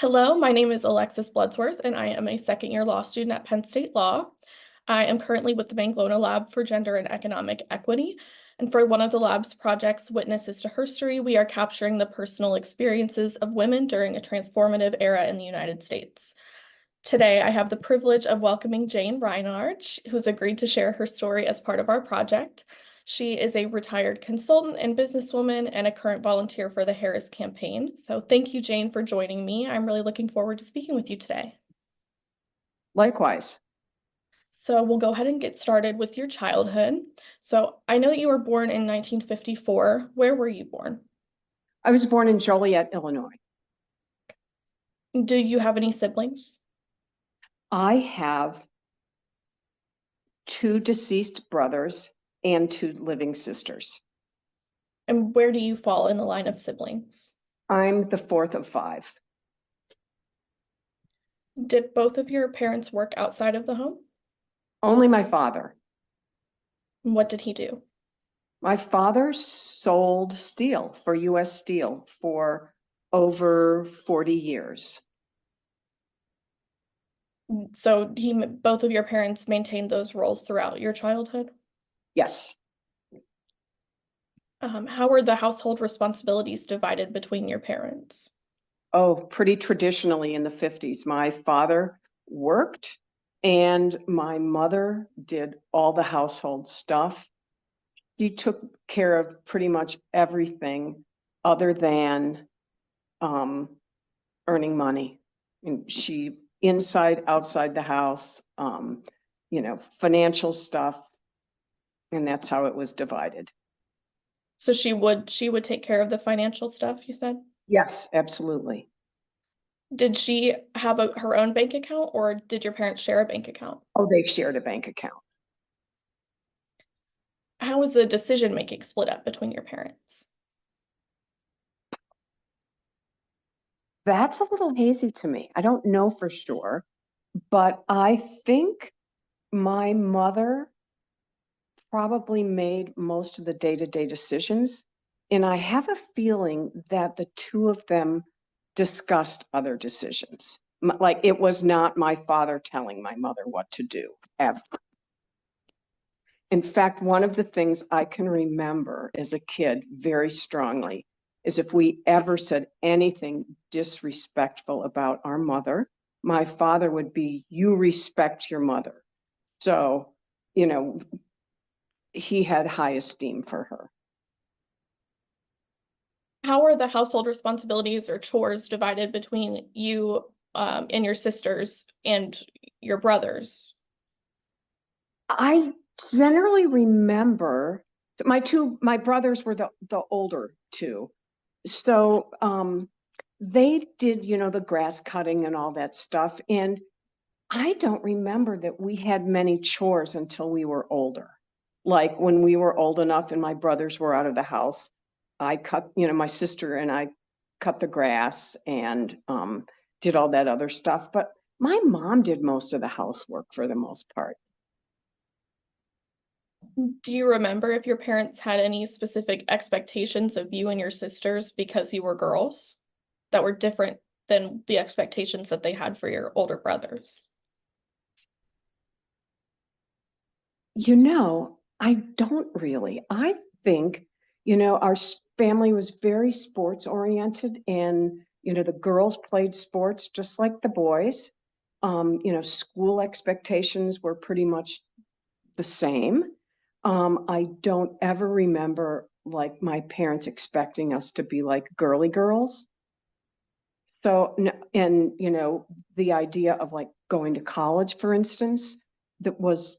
Hello, my name is Alexis Bloodsworth, and I am a second-year law student at Penn State Law. I am currently with the Banglona Lab for Gender and Economic Equity, and for one of the lab's projects, Witnesses to Herstory, we are capturing the personal experiences of women during a transformative era in the United States. Today, I have the privilege of welcoming Jane Rinard, who's agreed to share her story as part of our project. She is a retired consultant and businesswoman and a current volunteer for the Harris campaign. So thank you, Jane, for joining me. I'm really looking forward to speaking with you today. Likewise. So we'll go ahead and get started with your childhood. So I know that you were born in 1954. Where were you born? I was born in Joliet, Illinois. Do you have any siblings? I have two deceased brothers and two living sisters. And where do you fall in the line of siblings? I'm the fourth of five. Did both of your parents work outside of the home? Only my father. What did he do? My father sold steel for U.S. Steel for over 40 years. So both of your parents maintained those roles throughout your childhood? Yes. How were the household responsibilities divided between your parents? Oh, pretty traditionally in the 50s. My father worked and my mother did all the household stuff. She took care of pretty much everything other than earning money. And she inside, outside the house, financial stuff. And that's how it was divided. So she would take care of the financial stuff, you said? Yes, absolutely. Did she have her own bank account, or did your parents share a bank account? Oh, they shared a bank account. How was the decision making split up between your parents? That's a little hazy to me. I don't know for sure, but I think my mother probably made most of the day-to-day decisions. And I have a feeling that the two of them discussed other decisions. Like it was not my father telling my mother what to do, ever. In fact, one of the things I can remember as a kid very strongly is if we ever said anything disrespectful about our mother, my father would be, "You respect your mother." So, he had high esteem for her. How are the household responsibilities or chores divided between you and your sisters and your brothers? I generally remember my brothers were the older two. So they did, the grass cutting and all that stuff. And I don't remember that we had many chores until we were older. Like when we were old enough and my brothers were out of the house, I cut, my sister and I cut the grass and did all that other stuff. But my mom did most of the housework for the most part. Do you remember if your parents had any specific expectations of you and your sisters because you were girls that were different than the expectations that they had for your older brothers? I don't really. I think, our family was very sports oriented and, the girls played sports just like the boys. School expectations were pretty much the same. I don't ever remember like my parents expecting us to be like girly girls. So, and, the idea of like going to college, for instance, that was,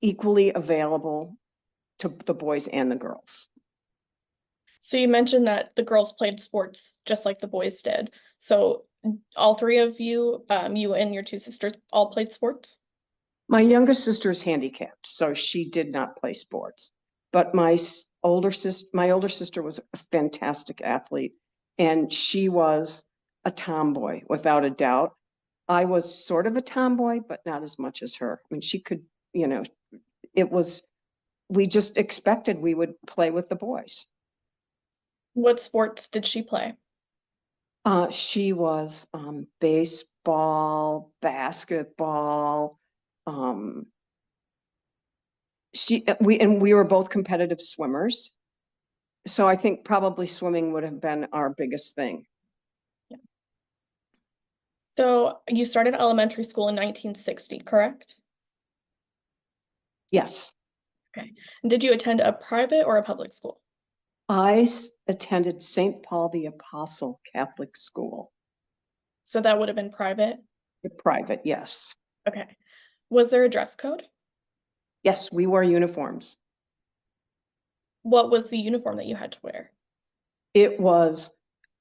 equally available to the boys and the girls. So you mentioned that the girls played sports just like the boys did. So all three of you, you and your two sisters, all played sports? My youngest sister is handicapped, so she did not play sports. But my older sister was a fantastic athlete, and she was a tomboy without a doubt. I was sort of a tomboy, but not as much as her. I mean, she could, it was, we just expected we would play with the boys. What sports did she play? She was baseball, basketball. Um, we were both competitive swimmers. So I think probably swimming would have been our biggest thing. So you started elementary school in 1960, correct? Yes, Okay. And did you attend a private or a public school? attended St. Paul the Apostle Catholic School. So that would have been private. Private, yes. Okay. Was there a dress code? Yes, we wore uniforms. What was the uniform that you had to wear? It was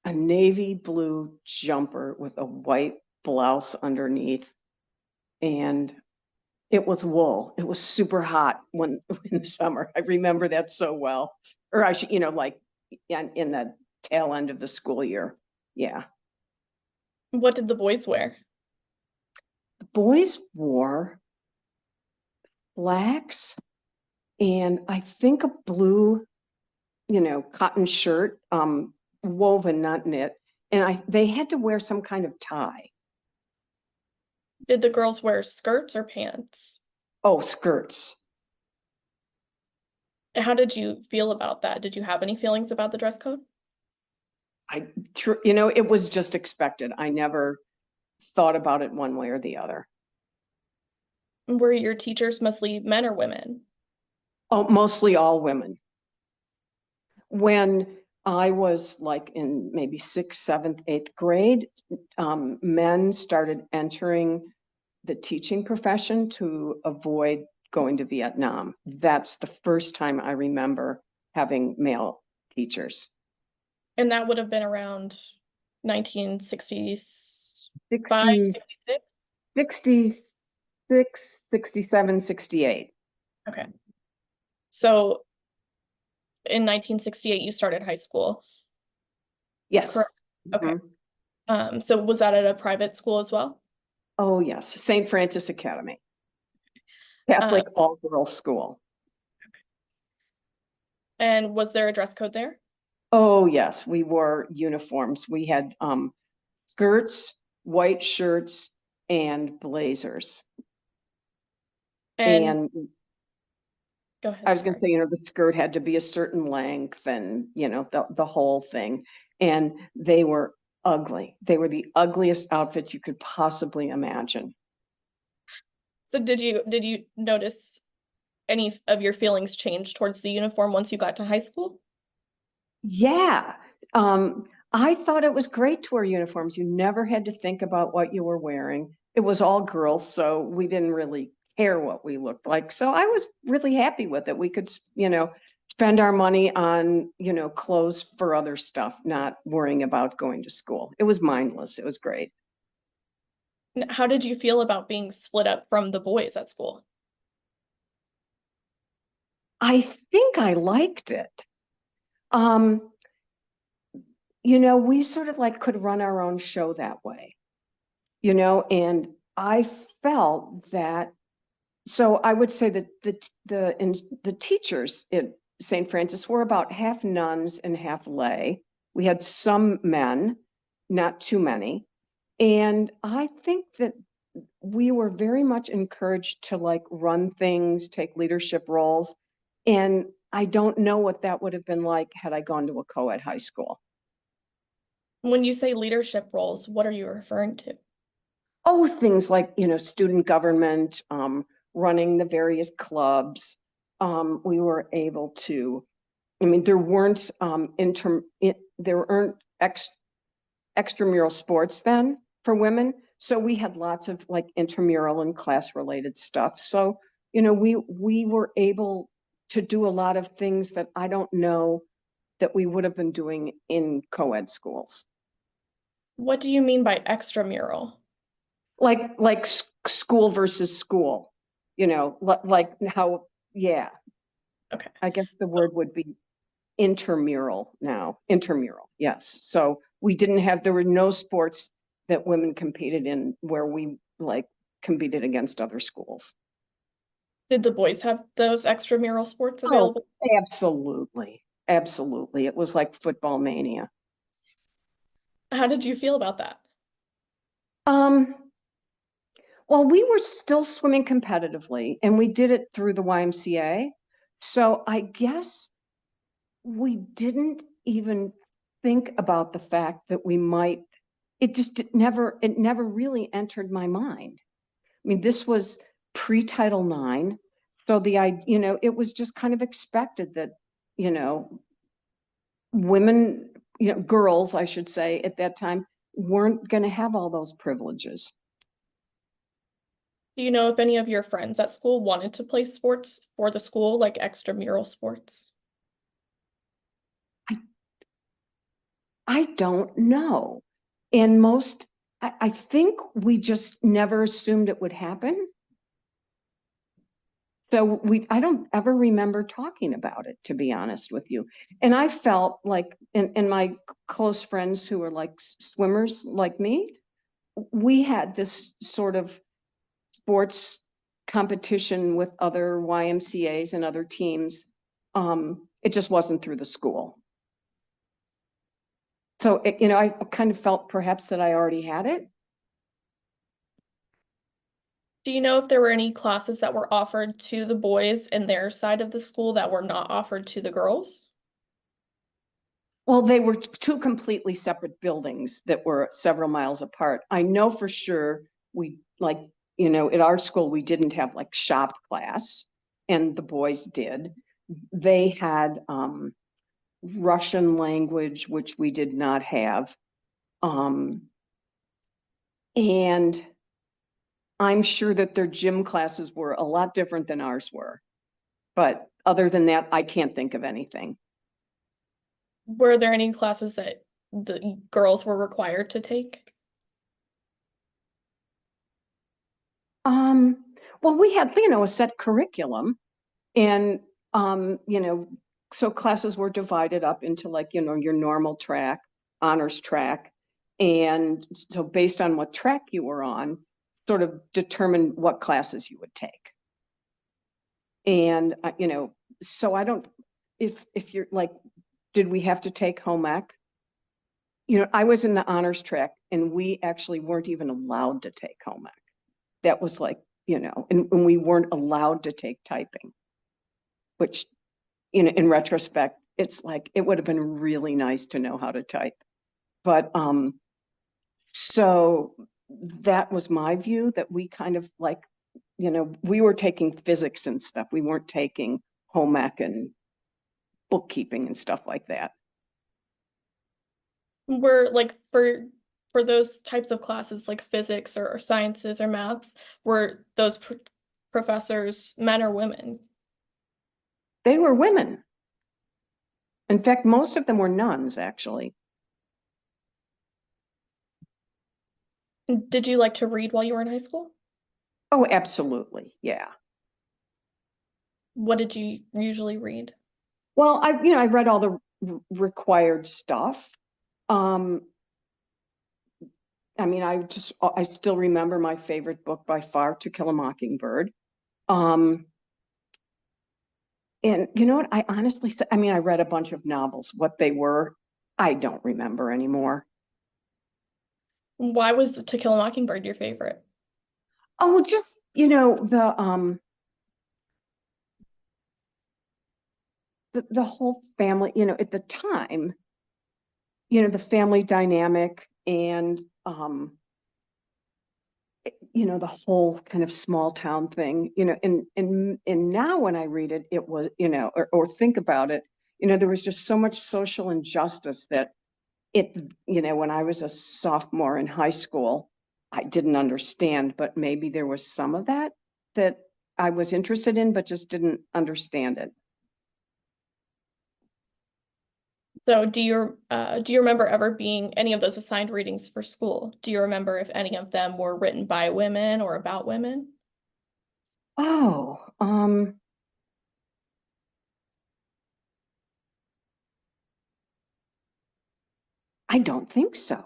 a navy blue jumper with a white blouse underneath. And it was wool. It was super hot when in the summer. I remember that so well. Or I should, like in the tail end of the school year. Yeah. What did the boys wear? The boys wore blacks and I think a blue, cotton shirt, woven, not knit. And they had to wear some kind of tie. Did the girls wear skirts or pants? Oh, skirts. And how did you feel about that? Did you have any feelings about the dress code? It was just expected. I never thought about it one way or the other. And were your teachers mostly men or women? Oh, mostly all women. When I was like in maybe sixth, seventh, eighth grade, men started entering the teaching profession to avoid going to Vietnam. That's the first time I remember having male teachers. And that would have been around 1965, 60, 66? 66, 67, 68. Okay. So in 1968, you started high school, correct? Yes. Okay. Mhm. So was that at a private school as well? Oh, yes. St. Francis Academy, Uh, Catholic all-girls school. and was there a dress code there? Oh, yes. We wore uniforms. We had skirts, white shirts, and blazers. And And go I ahead, was going to sorry. say, the skirt had to be a certain length and, the whole thing. And they were ugly. They were the ugliest outfits you could possibly imagine. So did you notice any of your feelings change towards the uniform once you got to high school? Yeah. I thought it was great to wear uniforms. You never had to think about what you were wearing. It was all girls, so we didn't really care what we looked like. So I was really happy with it. We could, spend our money on, clothes for other stuff, not worrying about going to school. It was mindless. It was great. How did you feel about being split up from the boys at school? I think I liked it. Um, we sort of like could run our own show that way, and I felt that. So I would say that the teachers at St. Francis were about half nuns and half lay. We had some men, not too many. And I think that we were very much encouraged to like run things, take leadership roles. And I don't know what that would have been like had I gone to a co-ed high school. When you say leadership roles, what are you referring to? Oh, things like, student government, running the various clubs. We were able to, there weren't there weren't extramural sports then for women. So we had lots of like intramural and class related stuff. So, we were able to do a lot of things that I don't know that we would have been doing in co-ed schools. What do you mean by extramural? Like school versus school, like how, yeah, Okay. I guess the word would be intramural now, intramural, yes. So there were no sports that women competed in where we like competed against other schools. Did the boys have those extramural sports Oh, available? absolutely. Absolutely. It was like football mania. How did you feel about that? Um, well, we were still swimming competitively and we did it through the YMCA. So I guess we didn't even think about the fact that we might, it never really entered my mind. I mean, this was pre-Title IX. So it was just kind of expected that, you know, women, girls, I should say, at that time, weren't going to have all those privileges. Do you know if any of your friends at school wanted to play sports for the school, like extramural sports? I, I don't know. And I think we just never assumed it would happen. So I don't ever remember talking about it, to be honest with you. And I felt like, and my close friends who were like swimmers like me, we had this sort of sports competition with other YMCA's and other teams. It just wasn't through the school. So, I kind of felt perhaps that I already had it. Do you know if there were any classes that were offered to the boys in their side of the school that were not offered to the girls? Well, they were two completely separate buildings that were several miles apart. I know for sure we like, at our school, we didn't have like shop class and the boys did. They had Russian language, which we did not have. And I'm sure that their gym classes were a lot different than ours were. But other than that, I can't think of anything. Were there any classes that the girls were required to take? Um, well, we had, a set curriculum and, so classes were divided up into like, your normal track, honors track. And so based on what track you were on, sort of determine what classes you would take. And, so I don't, if you're like, did we have to take home ec? I was in the honors track and we actually weren't even allowed to take home ec. That was like, and we weren't allowed to take typing, which, in retrospect, it's like, it would have been really nice to know how to type. But, so that was my view, that we kind of like, we were taking physics and stuff. We weren't taking home ec and bookkeeping and stuff like that. Were like for those types of classes like physics or sciences or maths, were those professors men or women? They were women. In fact, most of them were nuns, actually. Did you like to read while you were in high school? Oh, absolutely. Yeah. What did you usually read? Well, I read all the required stuff. Um, I mean, I still remember my favorite book by far, To Kill a Mockingbird. And you know what? I honestly said, I mean, I read a bunch of novels. What they were, I don't remember anymore. Why was To Kill a Mockingbird your favorite? Oh, just, the whole family, at the time, the family dynamic and the whole kind of small town thing, and now when I read it, it was, or think about it, there was just so much social injustice that it, when I was a sophomore in high school, I didn't understand, but maybe there was some of that I was interested in, but just didn't understand it. So do you remember ever being any of those assigned readings for school? Do you remember if any of them were written by women or about women? Oh, I don't think so.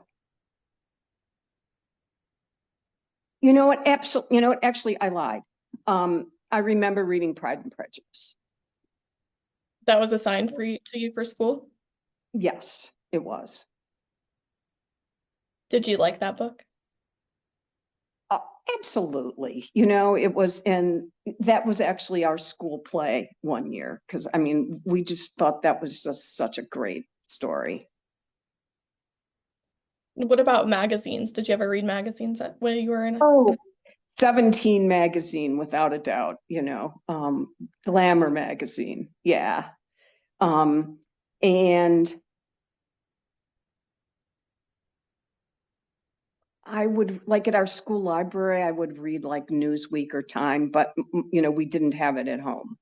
You know what? Absolutely. You know what? Actually, I lied. I remember reading Pride and Prejudice. That was assigned to you for school? Yes, it was. Did you like that book? Uh, Absolutely. You know, it was, and that was actually our school play one year, because I mean, we just thought that was just such a great story. What about magazines? Did you ever read magazines when you were Oh, 17 magazine, without a doubt, Glamour magazine. Yeah. Um, and I would like at our school library, I would read like Newsweek or Time, but we didn't have it at home.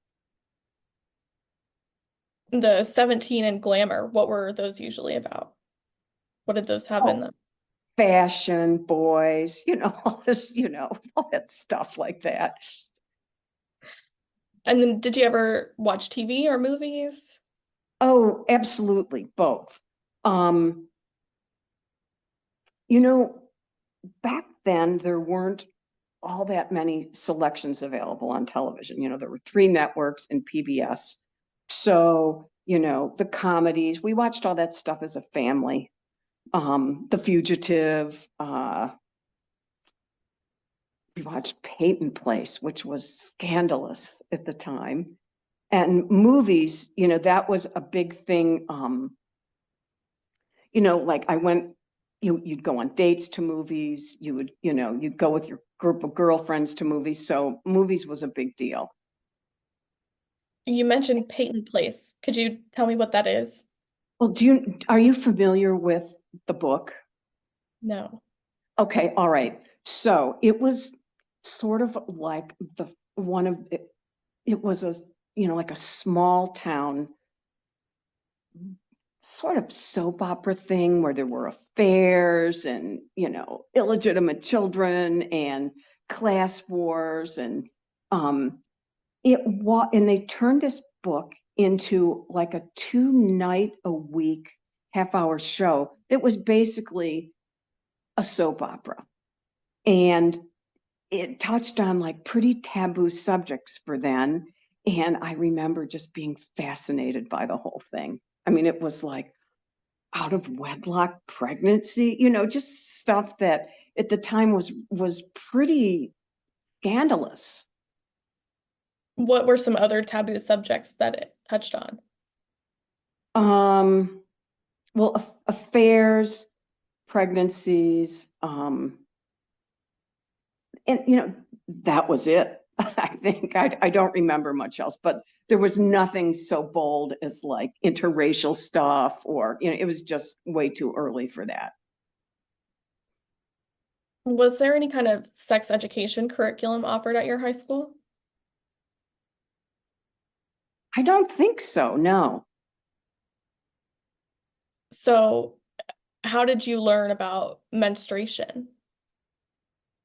the 17 and Glamour? What were those usually about? What did those have in Oh, them? fashion, boys, all this, all that stuff like that. And then did you ever watch TV or movies? Oh, absolutely, both. Um, you know, Back then there weren't all that many selections available on television. There were three networks and PBS. So, the comedies, we watched all that stuff as a family. The Fugitive, we watched Peyton Place, which was scandalous at the time. And movies, that was a big thing. Like you'd go on dates to movies, you'd go with your group of girlfriends to movies. So movies was a big deal. You mentioned Peyton Place. Could you tell me what that is? Well, are you familiar with the book? No. Okay, all right. So it was sort of like the one of it, it was a, like a small town sort of soap opera thing where there were affairs and, illegitimate children and class wars. And and they turned this book into like a 2 night a week half-hour show. It was basically a soap opera. And it touched on like pretty taboo subjects for then. And I remember just being fascinated by the whole thing. I mean, it was like out of wedlock pregnancy, just stuff that at the time was pretty scandalous. What were some other taboo subjects that it touched on? Um, well, affairs, pregnancies, and that was it. I think I don't remember much else, but there was nothing so bold as like interracial stuff, or it was just way too early for that. Was there any kind of sex education curriculum offered at your high school? I don't think so, no. So, how did you learn about menstruation?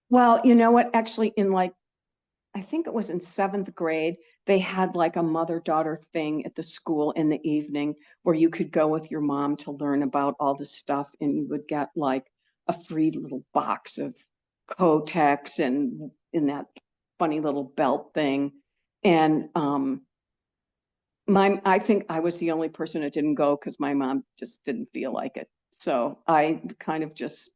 Well, you know what? Actually, in like I think it was in seventh grade, they had like a mother-daughter thing at the school in the evening where you could go with your mom to learn about all this stuff, and you would get like a free little box of Kotex and in that funny little belt thing. And I think I was the only person that didn't go because my mom just didn't feel like it. So I kind of just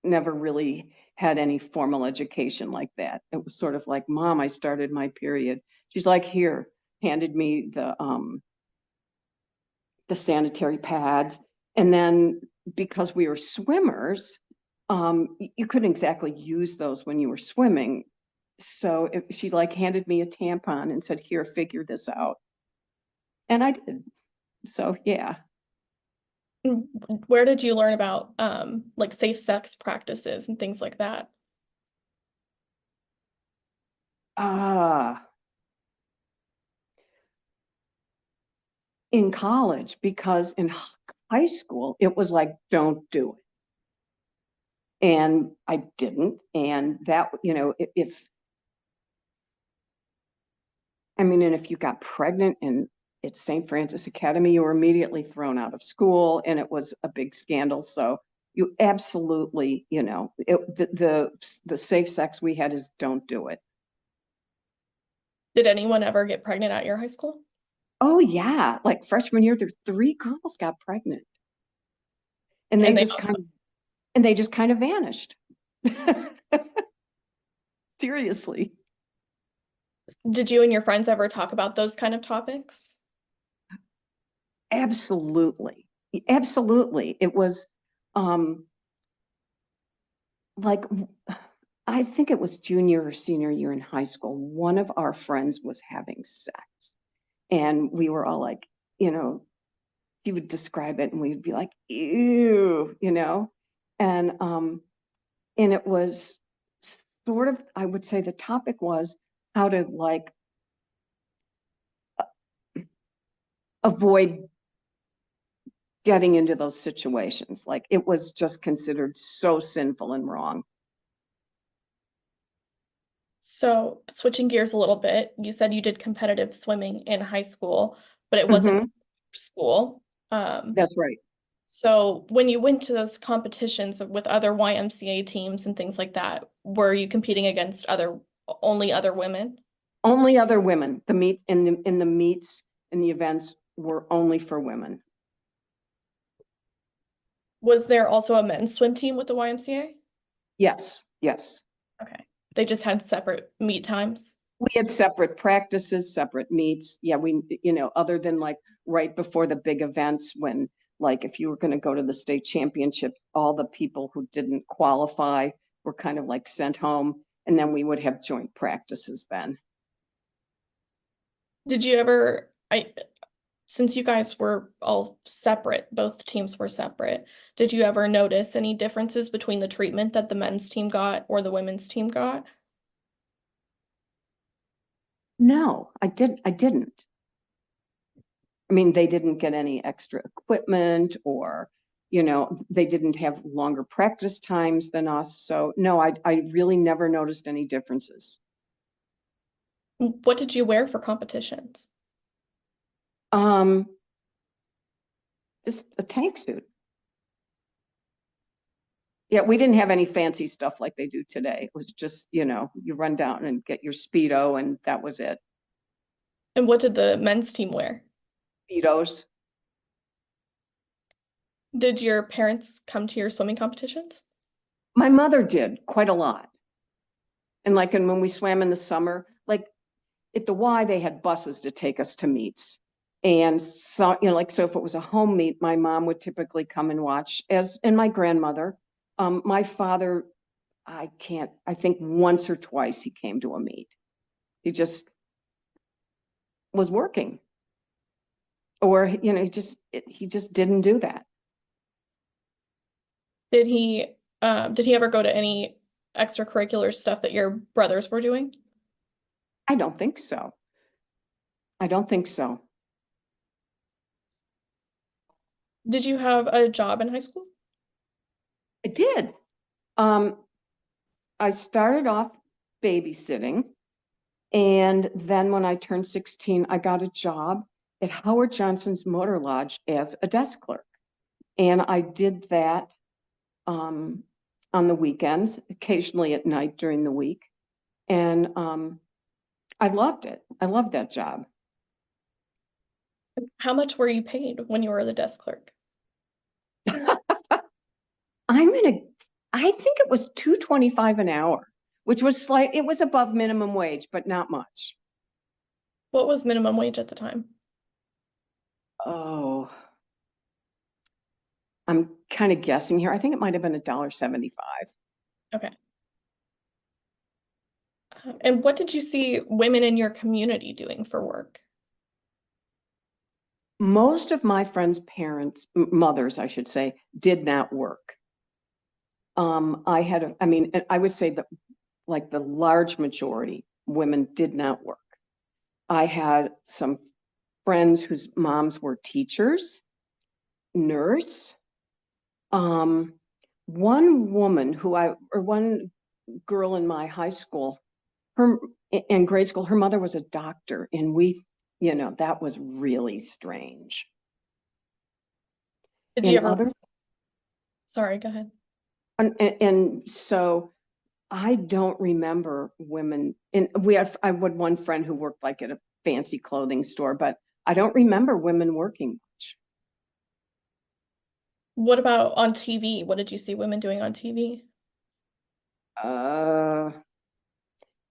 never really had any formal education like that. It was sort of like, Mom, I started my period. She's like, here, handed me the sanitary pads. And then because we were swimmers, you couldn't exactly use those when you were swimming. So she like handed me a tampon and said, here, figure this out. And I did. So yeah. Where did you learn about like safe sex practices and things like that? Ah, in college, because in high school, it was like, don't do it. And I didn't. And that, and if you got pregnant and at St. Francis Academy, you were immediately thrown out of school, and it was a big scandal. So you absolutely, the safe sex we had is don't do it. Did anyone ever get pregnant at your high school? Oh yeah, like freshman year, there 3 girls got pregnant, and they And they just kind of And they just kind of vanished. Seriously. Did you and your friends ever talk about those kind of topics? Absolutely. Absolutely. It was like, I think it was junior or senior year in high school. One of our friends was having sex. And we were all like, you know, he would describe it and we'd be like, ew, you know? And it was sort of, I would say the topic was how to like avoid getting into those situations. Like it was just considered so sinful and wrong. So, switching gears a little bit, you said you did competitive swimming in high school, but it wasn't Mhm. school. Um, That's right. so when you went to those competitions with other YMCA teams and things like that, were you competing against only other women? Only other women. The meet in the meets and the events were only for women. Was there also a men's swim team with the YMCA? Yes, yes. Okay. They just had separate meet times. We had separate practices, separate meets. Yeah, other than like right before the big events when like if you were going to go to the state championship, all the people who didn't qualify were kind of like sent home. And then we would have joint practices then. Did you ever, since you guys were all separate, both teams were separate, did you ever notice any differences between the treatment that the men's team got or the women's team got? No, I didn't. I mean, they didn't get any extra equipment or, they didn't have longer practice times than us. So no, I really never noticed any differences. What did you wear for competitions? Um, just a tank suit. Yeah, we didn't have any fancy stuff like they do today. It was just, you run down and get your Speedo and that was it. And what did the men's team wear? Speedos. Did your parents come to your swimming competitions? My mother did quite a lot. And when we swam in the summer, like at the Y, they had buses to take us to meets. And so, so if it was a home meet, my mom would typically come and watch, and my grandmother. My father, I think once or twice he came to a meet. He just was working. Or, he just didn't do that. Did he ever go to any extracurricular stuff that your brothers were doing? I don't think so. I don't think so. Did you have a job in high school? I did. Um, I started off babysitting. And then when I turned 16, I got a job at Howard Johnson's Motor Lodge as a desk clerk. And I did that on the weekends, occasionally at night during the week. And I loved it. I loved that job. How much were you paid when you were the desk clerk? I think it was $2.25 an hour, which was it was above minimum wage, but not much. What was minimum wage at the time? Oh, I'm kind of guessing here. I think it might have been $1.75. Okay. And what did you see women in your community doing for work? Most of my friends' parents, mothers, I should say, did not work. I would say that like the large majority, women did not work. I had some friends whose moms were teachers, nurse. One girl in my high school, in grade school, her mother was a doctor, and that was really strange. Did you ever? Sorry, go ahead. And so I don't remember women, and I had one friend who worked like at a fancy clothing store, but I don't remember women working much. What about on TV? What did you see women doing on TV? Uh,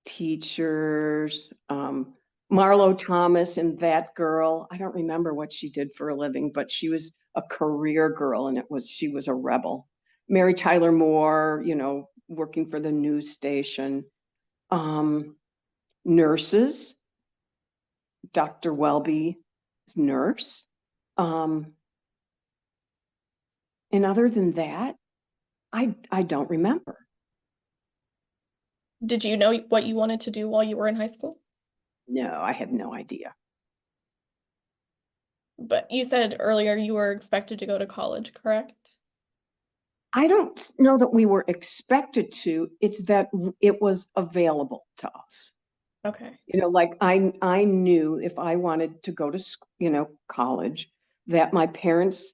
Teachers, Marlo Thomas and that girl. I don't remember what she did for a living, but she was a career girl and she was a rebel. Mary Tyler Moore, working for the news station. Nurses, Dr. Welby's nurse. And other than that, I don't remember. Did you know what you wanted to do while you were in high school? No, I had no idea. But you said earlier you were expected to go to college, correct? I don't know that we were expected to. It's that it was available to us. Okay. Like I knew if I wanted to go to college, that my parents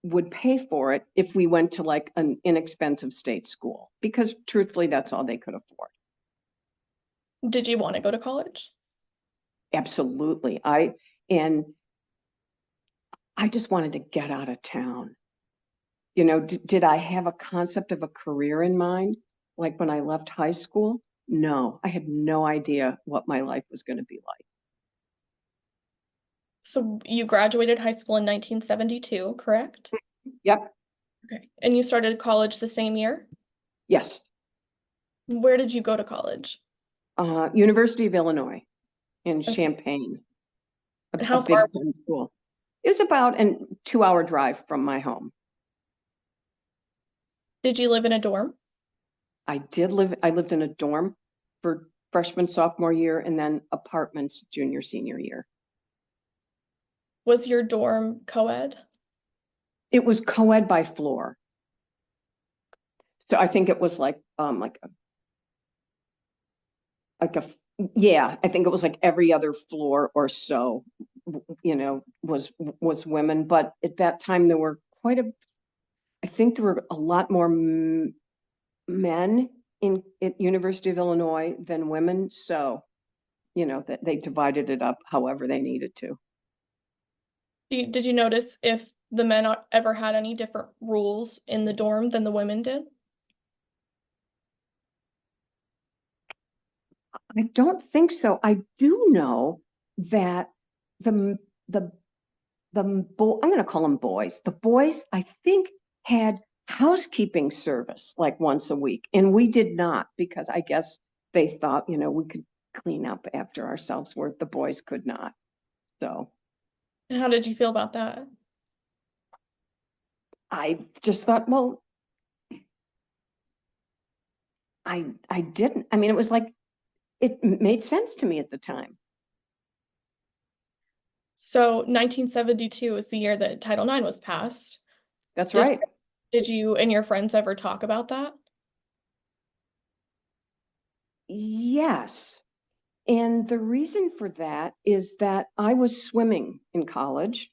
would pay for it if we went to like an inexpensive state school, because truthfully, that's all they could afford. Did you want to go to college? Absolutely. And I just wanted to get out of town. Did I have a concept of a career in mind? Like when I left high school? No, I had no idea what my life was going to be like. So you graduated high school in 1972, correct? Yep. Okay. And you started college the same year? Yes. Where did you go to college? University of Illinois in Okay. Champaign, And a how big far? school. It was about a 2-hour drive from my home. Did you live in a dorm? I lived in a dorm for freshman, sophomore year, and then apartments junior, senior year. Was your dorm co-ed? It was co-ed by floor. So I think it was like yeah, I think it was like every other floor or so, was women. But at that time, there were I think there were a lot more men at University of Illinois than women. So, that they divided it up however they needed to. Did you notice if the men ever had any different rules in the dorm than the women did? I don't think so. I do know that the the I'm going to call them boys. The boys, I think, had housekeeping service like once a week, and we did not, because I guess they thought, we could clean up after ourselves where the boys could not. So And how did you feel about that? I just thought, well, I didn't. I mean, it was like, it made sense to me at the time. So 1972 is the year that Title IX was passed. That's Did right. did you and your friends ever talk about that? Yes. And the reason for that is that I was swimming in college.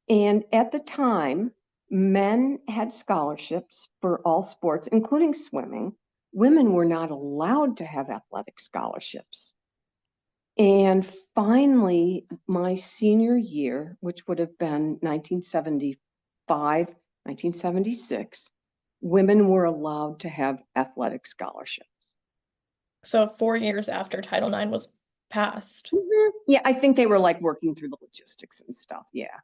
And at the time, men had scholarships for all sports, including swimming. Women were not allowed to have athletic scholarships. And finally, my senior year, which would have been 1975, 1976, women were allowed to have athletic scholarships. So 4 years after Title IX was passed. Yeah, I think they were like working through the logistics and stuff. Yeah.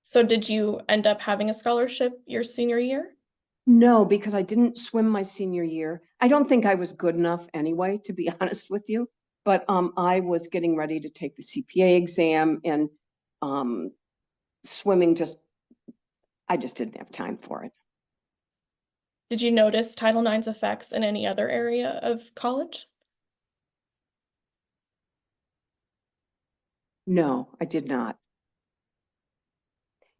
So did you end up having a scholarship your senior year? No, because I didn't swim my senior year. I don't think I was good enough anyway, to be honest with you. But I was getting ready to take the CPA exam, and swimming I just didn't have time for it. Did you notice Title IX's effects in any other area of college? No, I did not.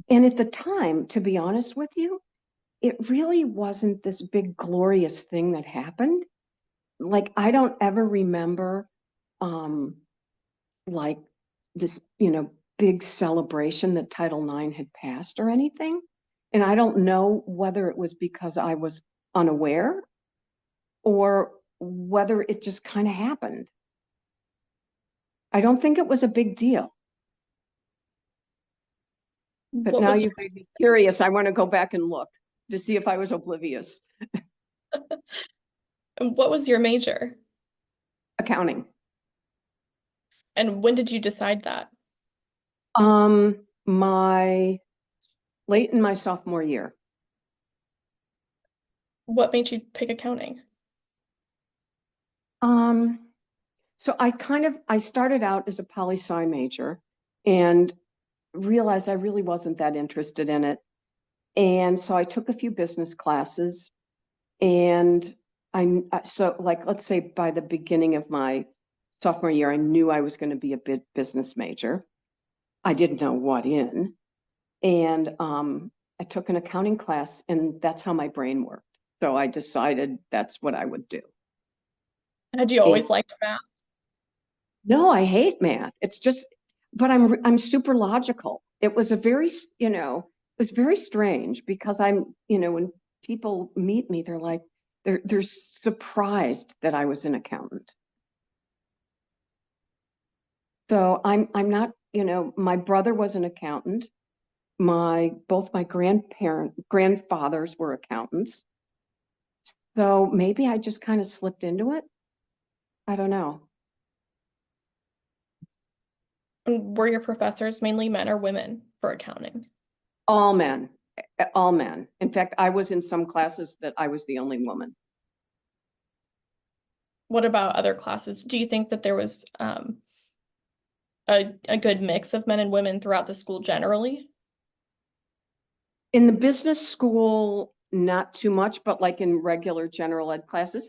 And at the time, to be honest with you, it really wasn't this big glorious thing that happened. Like, I don't ever remember like this, big celebration that Title IX had passed or anything. And I don't know whether it was because I was unaware or whether it just kind of happened. I don't think it was a big deal. But What now was you've made me curious. I want to go back and look to see if I was oblivious. what was your major? Accounting. And when did you decide that? My late in my sophomore year. What made you pick accounting? So I started out as a poli-sci major and realized I really wasn't that interested in it. And so I took a few business classes and so like, let's say by the beginning of my sophomore year, I knew I was going to be a business major. I didn't know what in. And I took an accounting class and that's how my brain worked. So I decided that's what I would do. Had you And always liked math? no, I hate math. It's just, but I'm super logical. It was a very, it was very strange because when people meet me, they're like, they're surprised that I was an accountant. So I'm not, my brother was an accountant. Both my grandfathers were accountants. So maybe I just kind of slipped into it. I don't know. And were your professors mainly men or women for accounting? All men, all men. In fact, I was in some classes that I was the only woman. What about other classes? Do you think that there was a good mix of men and women throughout the school generally? In the business school, not too much, but like in regular general ed classes,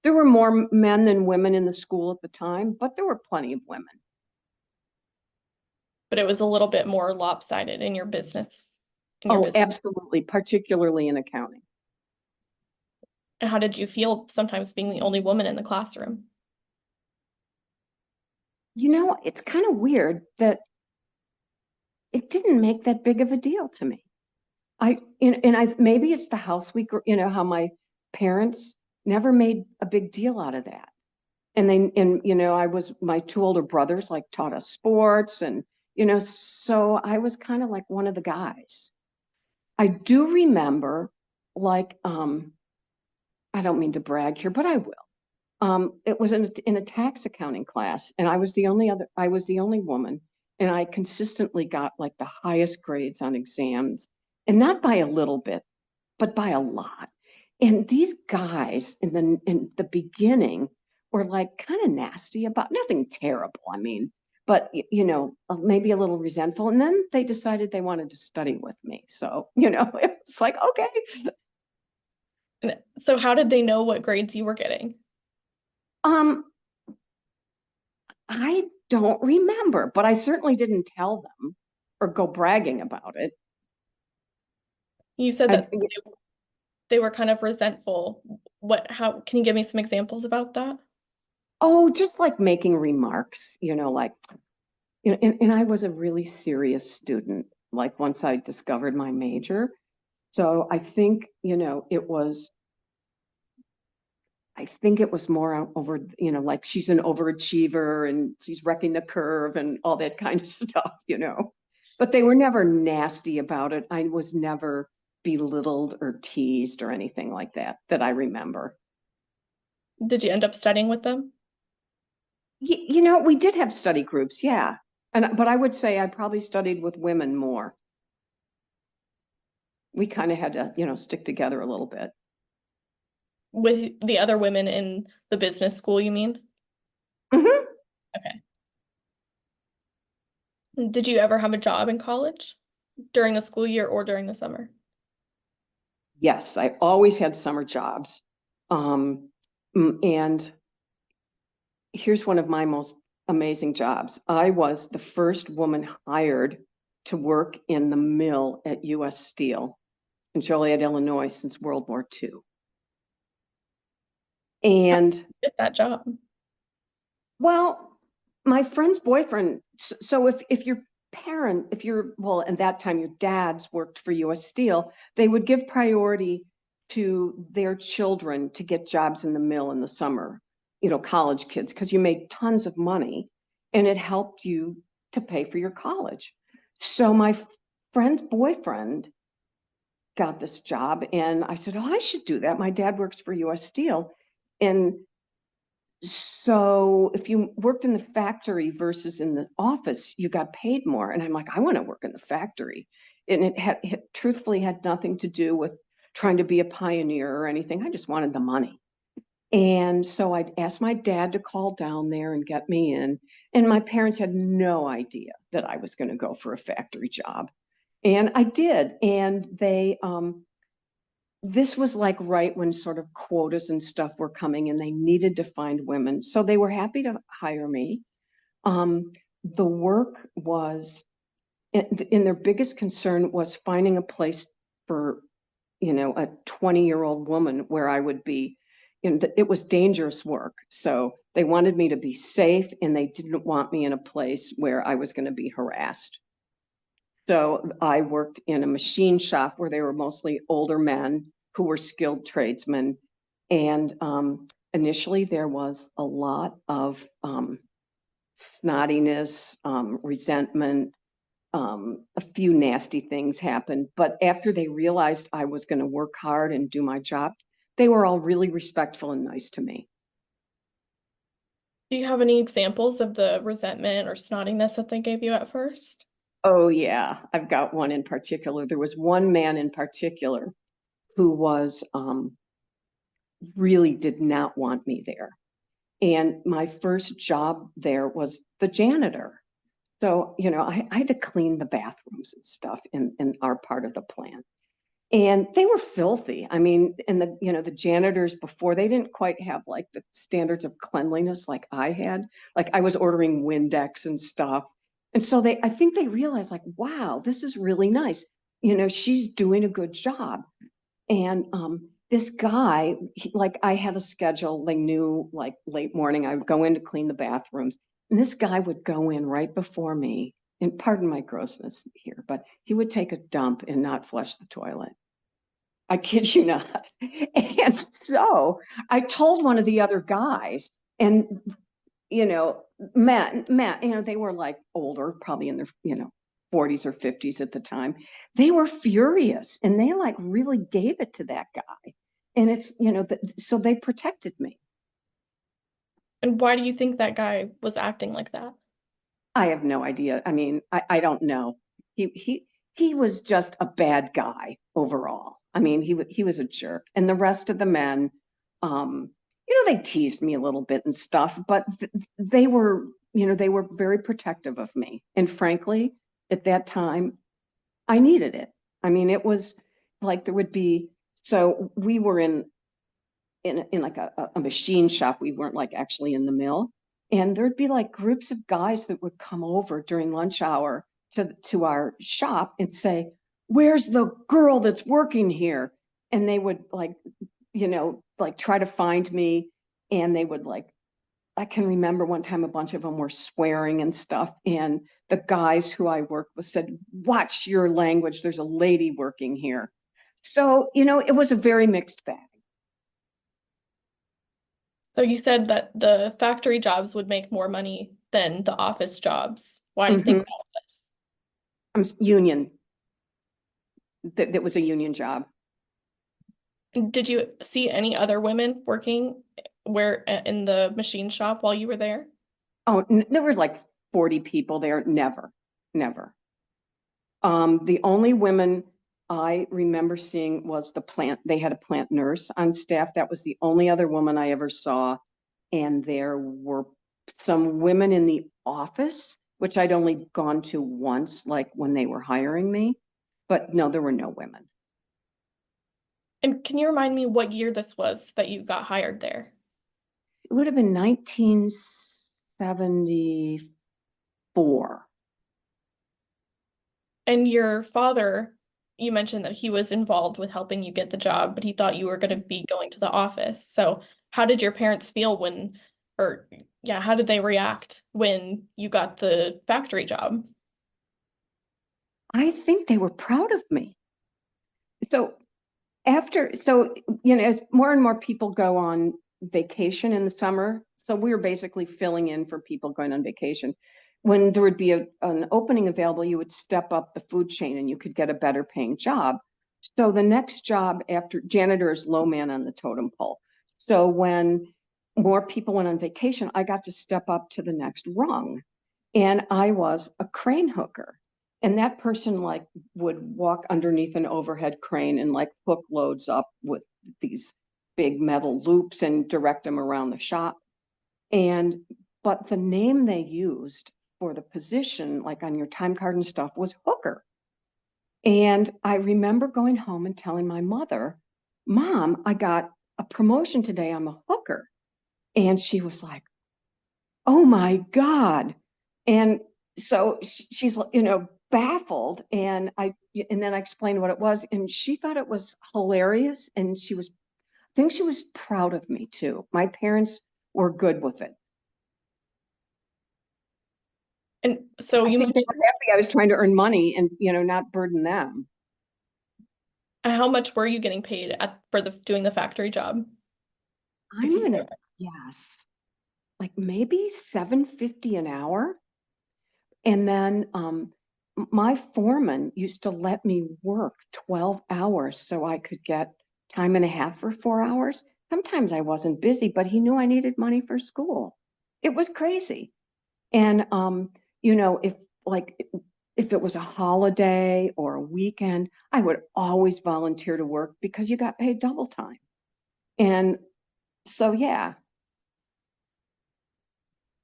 there were more men than women in the school at the time, but there were plenty of women. But it was a little bit more lopsided in your business. Oh, absolutely, particularly in accounting. How did you feel sometimes being the only woman in the classroom? It's kind of weird that it didn't make that big of a deal to me. Maybe it's the house week, how my parents never made a big deal out of that. My two older brothers like taught us sports and, so I was kind of like one of the guys. I do remember like, I don't mean to brag here, but I will. It was in a tax accounting class and I was the only woman and I consistently got like the highest grades on exams and not by a little bit, but by a lot. And these guys in the beginning were like kind of nasty about nothing terrible. I mean, but maybe a little resentful. And then they decided they wanted to study with me. So, it was like, okay. So how did they know what grades you were getting? Um, I don't remember, but I certainly didn't tell them or go bragging about it. You said I, that they were kind of resentful. How can you give me some examples about that? oh, just like making remarks, like, and I was a really serious student, like once I discovered my major. So I think it was more over, like she's an overachiever and she's wrecking the curve and all that kind of stuff. But they were never nasty about it. I was never belittled or teased or anything like that I remember. Did you end up studying with them? We did have study groups, yeah. But I would say I probably studied with women more. We kind of had to, stick together a little bit. With the other women in the business school, you mean? Mm-hmm. Okay. Did you ever have a job in college during the school year or during the summer? Yes, I always had summer jobs. And here's one of my most amazing jobs. I was the first woman hired to work in the mill at US Steel in Joliet, Illinois since World War II. And Get that job. well, my friend's boyfriend, so if your well, at that time your dads worked for US Steel, they would give priority to their children to get jobs in the mill in the summer, college kids, because you made tons of money and it helped you to pay for your college. So my friend's boyfriend got this job, and I said, oh, I should do that. My dad works for US Steel. And so if you worked in the factory versus in the office, you got paid more. And I'm like, I want to work in the factory. And it truthfully had nothing to do with trying to be a pioneer or anything. I just wanted the money. And so I asked my dad to call down there and get me in. And my parents had no idea that I was going to go for a factory job. And I did. And this was like right when sort of quotas and stuff were coming and they needed to find women. So they were happy to hire me. The work was, in their biggest concern was finding a place for, a 20-year-old woman where I would be. It was dangerous work. So they wanted me to be safe and they didn't want me in a place where I was going to be harassed. So I worked in a machine shop where they were mostly older men who were skilled tradesmen. And initially there was a lot of snottiness, resentment, a few nasty things happened. But after they realized I was going to work hard and do my job, they were all really respectful and nice to me. Do you have any examples of the resentment or snottiness that they gave you at first? Oh, yeah, I've got one in particular. There was one man in particular who was really did not want me there. And my first job there was the janitor. So, I had to clean the bathrooms and stuff in our part of the plant. And they were filthy. I mean, and the janitors before, they didn't quite have like the standards of cleanliness like I had. Like I was ordering Windex and stuff. And so I think they realized like, wow, this is really nice. She's doing a good job. And this guy, like I had a schedule, they knew like late morning, I would go in to clean the bathrooms. And this guy would go in right before me, and pardon my grossness here, but he would take a dump and not flush the toilet. I kid you not. And so I told one of the other guys, and Matt, they were like older, probably in their, 40s or 50s at the time. They were furious and they like really gave it to that guy. And it's, so they protected me. And why do you think that guy was acting like that? I have no idea. I mean, I don't know. He was just a bad guy overall. I mean, he was a jerk. And the rest of the men, they teased me a little bit and stuff, but they were, they were very protective of me. And frankly, at that time, I needed it. I mean, it was like there would be, so we were in like a machine shop. We weren't like actually in the mill. And there'd be like groups of guys that would come over during lunch hour to our shop and say, where's the girl that's working here? And they would like, like try to find me. And they would like, I can remember one time a bunch of them were swearing and stuff. And the guys who I worked with said, watch your language. There's a lady working here. So, it was a very mixed bag. So you said that the factory jobs would make more money than the office jobs. Why do you think that was? I'm union. That was a union job. Did you see any other women working in the machine shop while you were there? Oh, there were like 40 people there. Never. The only women I remember seeing was the plant. They had a plant nurse on staff. That was the only other woman I ever saw. And there were some women in the office, which I'd only gone to once, like when they were hiring me. But no, there were no women. And can you remind me what year this was that you got hired there? It would have been 1974. And your father, you mentioned that he was involved with helping you get the job, but he thought you were going to be going to the office. So how did your parents feel how did they react when you got the factory job? I think they were proud of me. So as more and more people go on vacation in the summer, so we were basically filling in for people going on vacation. when there would be an opening available, you would step up the food chain and you could get a better paying job. So the next job after janitor is low man on the totem pole. So when more people went on vacation, I got to step up to the next rung. And I was a crane hooker. And that person like would walk underneath an overhead crane and like hook loads up with these big metal loops and direct them around the shop. And but the name they used for the position, like on your time card and stuff, was hooker. And I remember going home and telling my mother, Mom, I got a promotion today. I'm a hooker. And she was like, oh my God. And so she's, baffled. And then I explained what it was. And she thought it was hilarious. And I think she was proud of me too. My parents were good with it. And so I you think they mentioned, were happy I was trying to earn money and, not burden them. how much were you getting paid for doing the factory job? If I'm you gonna guess like maybe $7.50 an hour. And then my foreman used to let me work 12 hours so I could get time and a half for 4 hours. Sometimes I wasn't busy, but he knew I needed money for school. It was crazy. And if like if it was a holiday or a weekend, I would always volunteer to work because you got paid double time. And so yeah.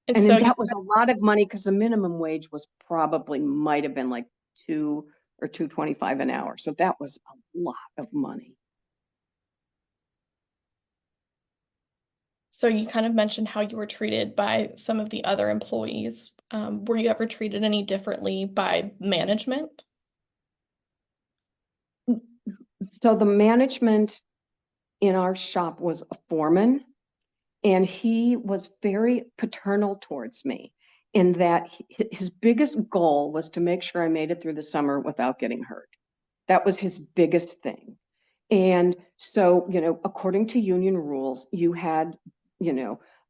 and And so then you that was a lot of money because the minimum wage was might have been like 2 or 2.25 an hour. So that was a lot of money. So you kind of mentioned how you were treated by some of the other employees. Were you ever treated any differently by management? So the management in our shop was a foreman, and he was very paternal towards me in that his biggest goal was to make sure I made it through the summer without getting hurt. That was his biggest thing. And so, according to union rules, you had,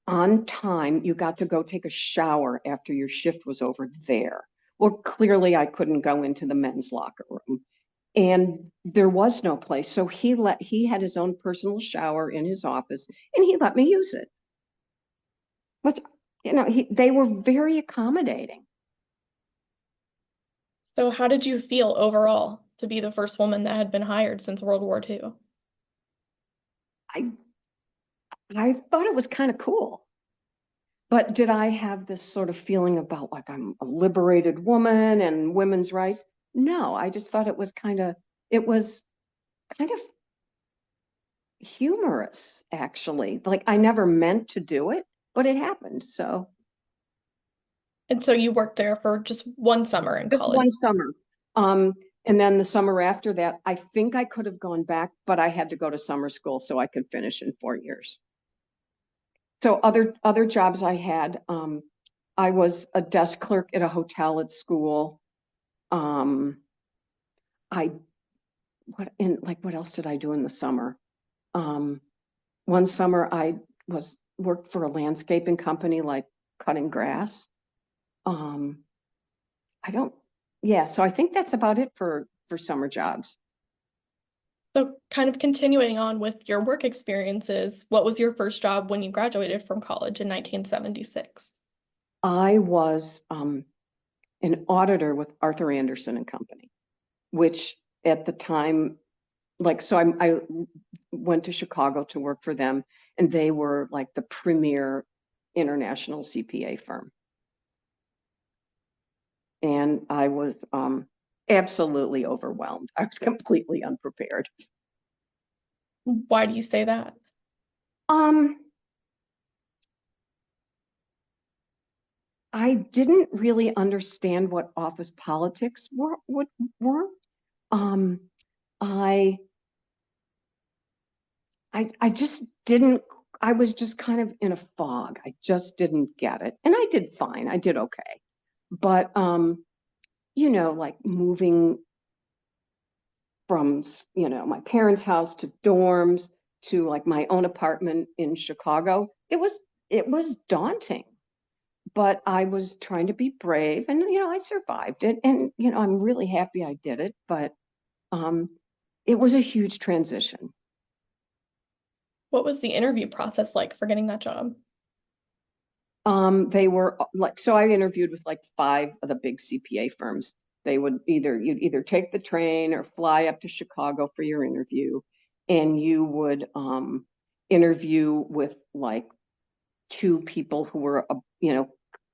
on time, you got to go take a shower after your shift was over there. Well, clearly I couldn't go into the men's locker room. And there was no place. So he had his own personal shower in his office and he let me use it. But, they were very accommodating. So how did you feel overall to be the first woman that had been hired since World War II? I I thought it was kind of cool. But did I have this sort of feeling about like I'm a liberated woman and women's rights? No, I just thought it was kind of humorous, actually. Like I never meant to do it, but it happened. So And so you worked there for just one summer in just college. one summer. Um, and then the summer after that, I think I could have gone back, but I had to go to summer school so I could finish in 4 years. So other jobs I had, I was a desk clerk at a hotel at school. Um, I what else did I do in the summer? Um, one summer I worked for a landscaping company, like cutting grass. Um, I don't, yeah, so I think that's about it for summer jobs. So kind of continuing on with your work experiences, what was your first job when you graduated from college in 1976? I was an auditor with Arthur Anderson and Company, which at the time, I went to Chicago to work for them, and they were like the premier international CPA firm. And I was absolutely overwhelmed. I was completely unprepared. Why do you say that? Um, I didn't really understand what office politics were. Um, I I just didn't, I was just kind of in a fog. I just didn't get it. And I did fine. I did okay. But like moving from, my parents' house to dorms to like my own apartment in Chicago, it was daunting. but I was trying to be brave, and, I survived it, and, I'm really happy I did it, but, um, it was a huge transition. What was the interview process like for getting that job? They were like, so I interviewed with like 5 of the big CPA firms. You'd either take the train or fly up to Chicago for your interview, and you would interview with like 2 people who were a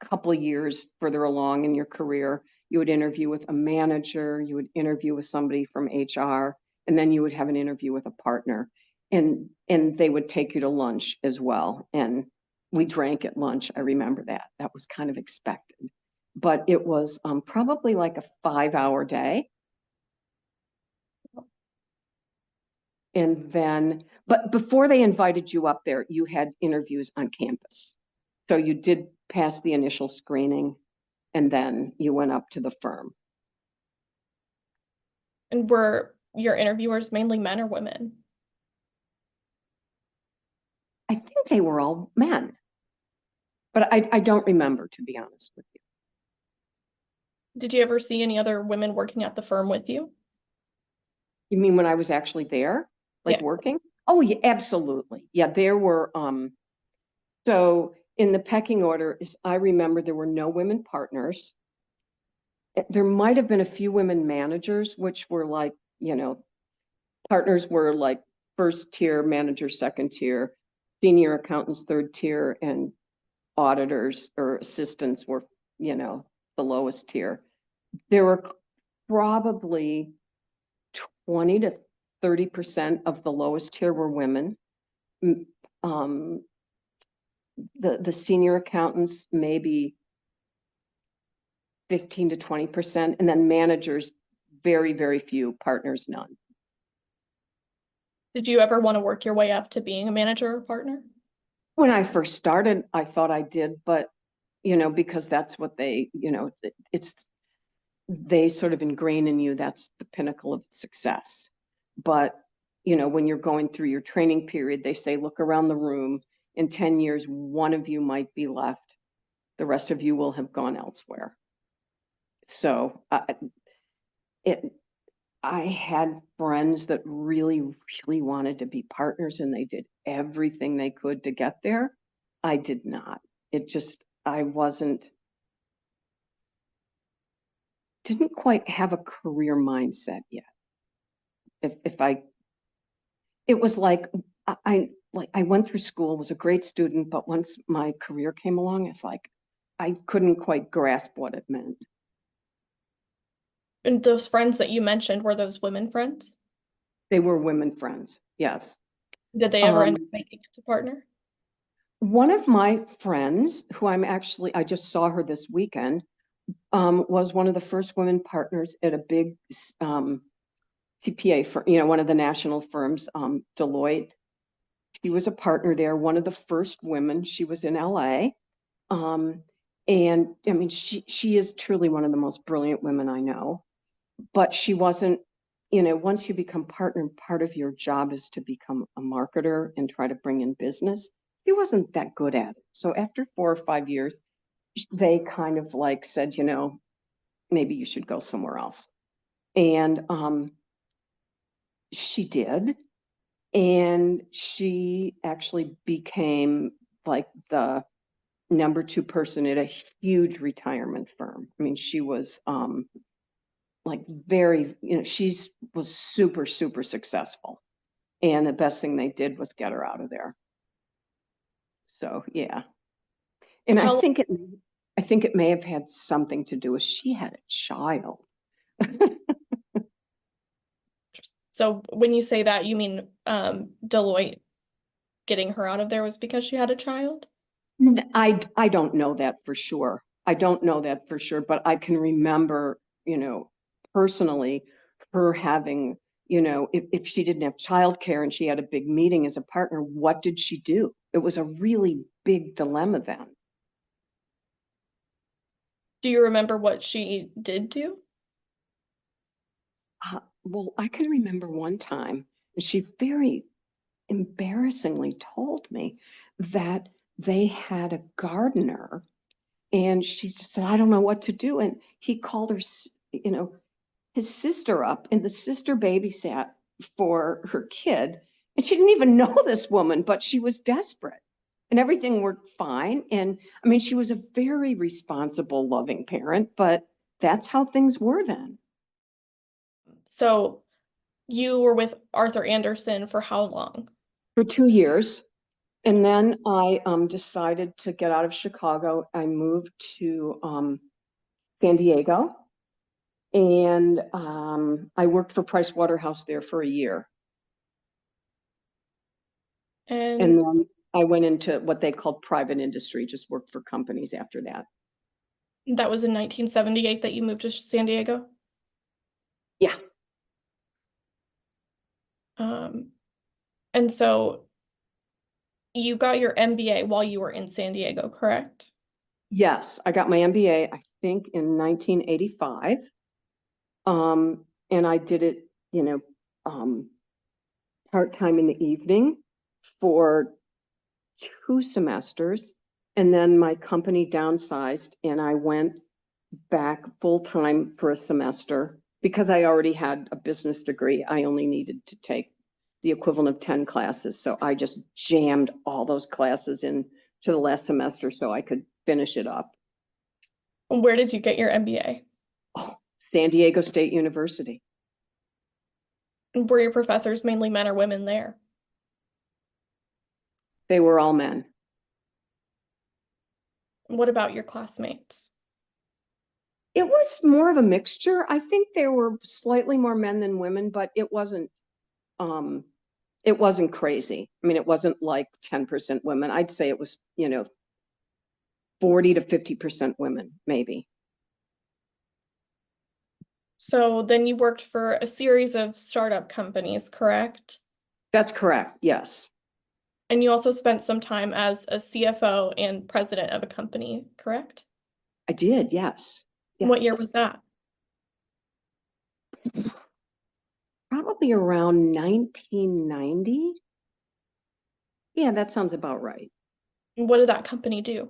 couple of years further along in your career. You would interview with a manager, you would interview with somebody from HR, and then you would have an interview with a partner. And they would take you to lunch as well. And we drank at lunch. I remember that. That was kind of expected. But it was probably like a 5-hour day. And then, but before they invited you up there, you had interviews on campus. So you did pass the initial screening, and then you went up to the firm. And were your interviewers mainly men or women? I think they were all men, but I don't remember, to be honest with you. Did you ever see any other women working at the firm with you? You mean when I was actually there, like Yeah. working? Oh, yeah, absolutely. Yeah, there were, so in the pecking order is, I remember there were no women partners. There might have been a few women managers, which were like, partners were like first tier, managers second tier, senior accountants third tier, and auditors or assistants were, the lowest tier. There were probably 20 to 30% of the lowest tier were women. Um, the senior accountants, maybe 15 to 20%, and then managers, very, very few, partners, none. Did you ever want to work your way up to being a manager or partner? When I first started, I thought I did, but, because that's what they sort of ingrain in you, that's the pinnacle of success. But, when you're going through your training period, they say, look around the room. In 10 years, one of you might be left. The rest of you will have gone elsewhere. So I had friends that really, really wanted to be partners, and they did everything they could to get there. I did not. I didn't quite have a career mindset yet. It was like, I went through school, was a great student, but once my career came along, it's like, I couldn't quite grasp what it meant. And those friends that you mentioned, were those women friends? They were women friends, yes. Did they ever end up making it to partner? One of my friends, who I just saw her this weekend, was one of the first women partners at a big CPA firm, one of the national firms, Deloitte. She was a partner there, one of the first women. She was in LA. And I mean, she is truly one of the most brilliant women I know, but she wasn't, once you become partner, part of your job is to become a marketer and try to bring in business. She wasn't that good at it. So after 4 or 5 years, they kind of like said, maybe you should go somewhere else. And she did. And she actually became like the number 2 person at a huge retirement firm. I mean, she was like very, was super, super successful. And the best thing they did was get her out of there. So yeah. And How, I think it may have had something to do with, she had a child. so when you say that, you mean Deloitte getting her out of there was because she had a child? I don't know that for sure. I don't know that for sure, but I can remember, personally, her having, if she didn't have childcare and she had a big meeting as a partner, what did she do? It was a really big dilemma then. Do you remember what she did do? Well, I can remember one time, she very embarrassingly told me that they had a gardener And she just said, I don't know what to do. And he called her, his sister up, and the sister babysat for her kid. And she didn't even know this woman, but she was desperate, and everything worked fine. And I mean, she was a very responsible, loving parent, but that's how things were then. So you were with Arthur Anderson for how long? For 2 years. And then I decided to get out of Chicago. I moved to San Diego, and I worked for Price Waterhouse there for a year. And And then I went into what they called private industry, just worked for companies after that. that was in 1978 that you moved to San Diego? Yeah. And so you got your MBA while you were in San Diego, correct? Yes, I got my MBA, I think, in 1985. And I did it, part-time in the evening for 2 semesters. And then my company downsized, and I went back full-time for a semester because I already had a business degree. I only needed to take the equivalent of 10 classes. So I just jammed all those classes in to the last semester so I could finish it up. Where did you get your MBA? Oh, San Diego State University. And were your professors mainly men or women there? They were all men. What about your classmates? It was more of a mixture. I think there were slightly more men than women, but it wasn't crazy. I mean, it wasn't like 10% women. I'd say it was, 40 to 50% women, maybe. So then you worked for a series of startup companies, correct? That's correct. Yes. And you also spent some time as a CFO and president of a company, correct? I did. Yes. What year Yes. was that? Probably around 1990. Yeah, that sounds about right. And what did that company do?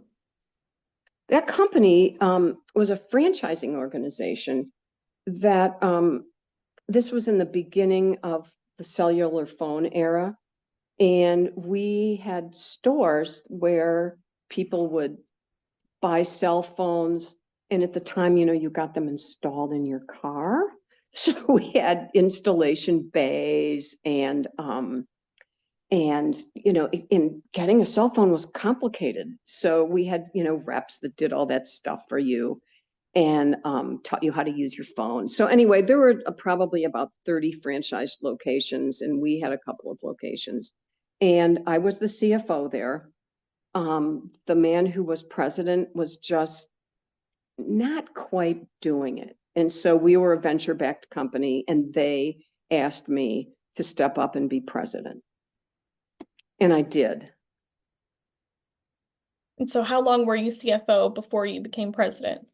That company was a franchising organization that this was in the beginning of the cellular phone era. And we had stores where people would buy cell phones. And at the time, you got them installed in your car. So we had installation bays, and in getting a cell phone was complicated. So we had, reps that did all that stuff for you, and taught you how to use your phone. So anyway, there were probably about 30 franchised locations, and we had a couple of locations. And I was the CFO there. The man who was president was just not quite doing it. And so we were a venture-backed company, and they asked me to step up and be president. And I did. And so how long were you CFO before you became president?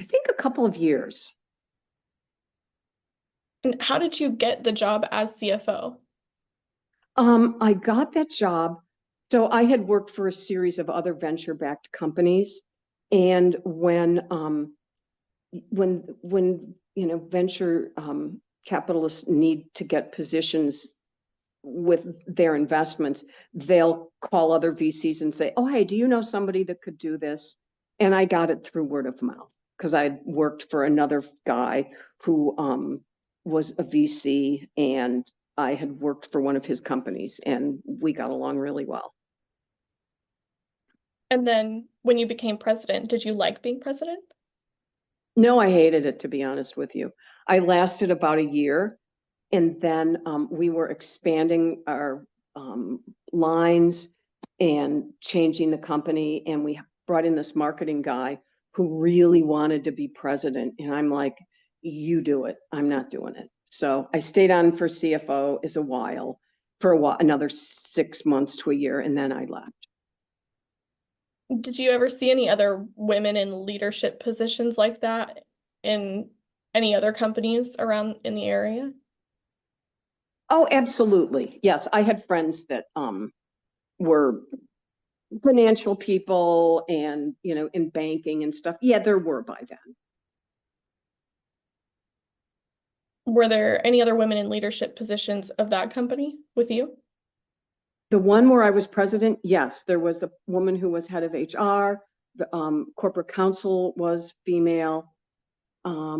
I think a couple of years. And how did you get the job as CFO? I got that job. So I had worked for a series of other venture-backed companies. And when venture capitalists need to get positions with their investments, they'll call other VCs and say, oh, hey, do you know somebody that could do this? And I got it through word of mouth because I worked for another guy who was a VC, and I had worked for one of his companies, and we got along really well. And then when you became president, did you like being president? No, I hated it, to be honest with you. I lasted about a year, and then we were expanding our lines and changing the company, and we brought in this marketing guy who really wanted to be president, and I'm like, you do it. I'm not doing it. So I stayed on for CFO for a while, another 6 months to a year, and then I left. Did you ever see any other women in leadership positions like that in any other companies around in the area? Oh, absolutely. Yes, I had friends that were financial people and, in banking and stuff. Yeah, there were by then. Were there any other women in leadership positions of that company with you? The one where I was president, yes, there was a woman who was head of HR. The corporate counsel was female. I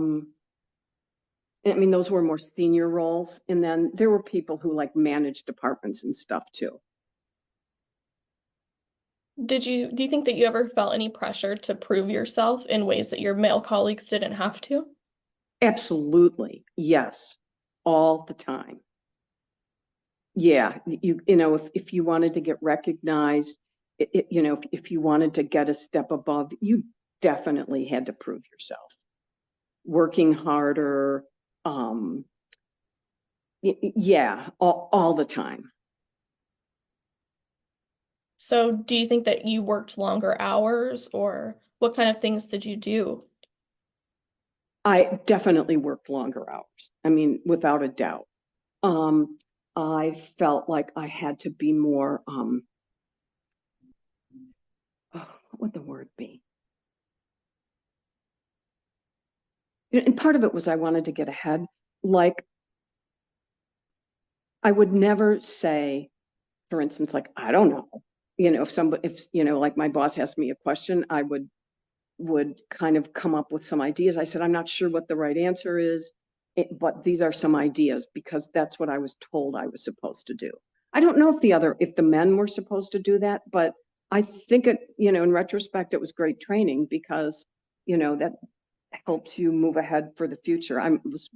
mean, those were more senior roles. And then there were people who like managed departments and stuff too. Do you think that you ever felt any pressure to prove yourself in ways that your male colleagues didn't have to? Absolutely. Yes. All the time. Yeah. If you wanted to get recognized, if you wanted to get a step above, you definitely had to prove yourself. Working harder. Yeah, all the time. So do you think that you worked longer hours, or what kind of things did you do? I definitely worked longer hours. I mean, without a doubt. Um, I felt like I had to be more, what would the word be? And part of it was I wanted to get ahead. Like, I would never say, for instance, like, I don't know. Like my boss asked me a question, I would kind of come up with some ideas. I said, I'm not sure what the right answer is, but these are some ideas because that's what I was told I was supposed to do. I don't know if the men were supposed to do that, but I think in retrospect, it was great training because, that helps you move ahead for the future. I was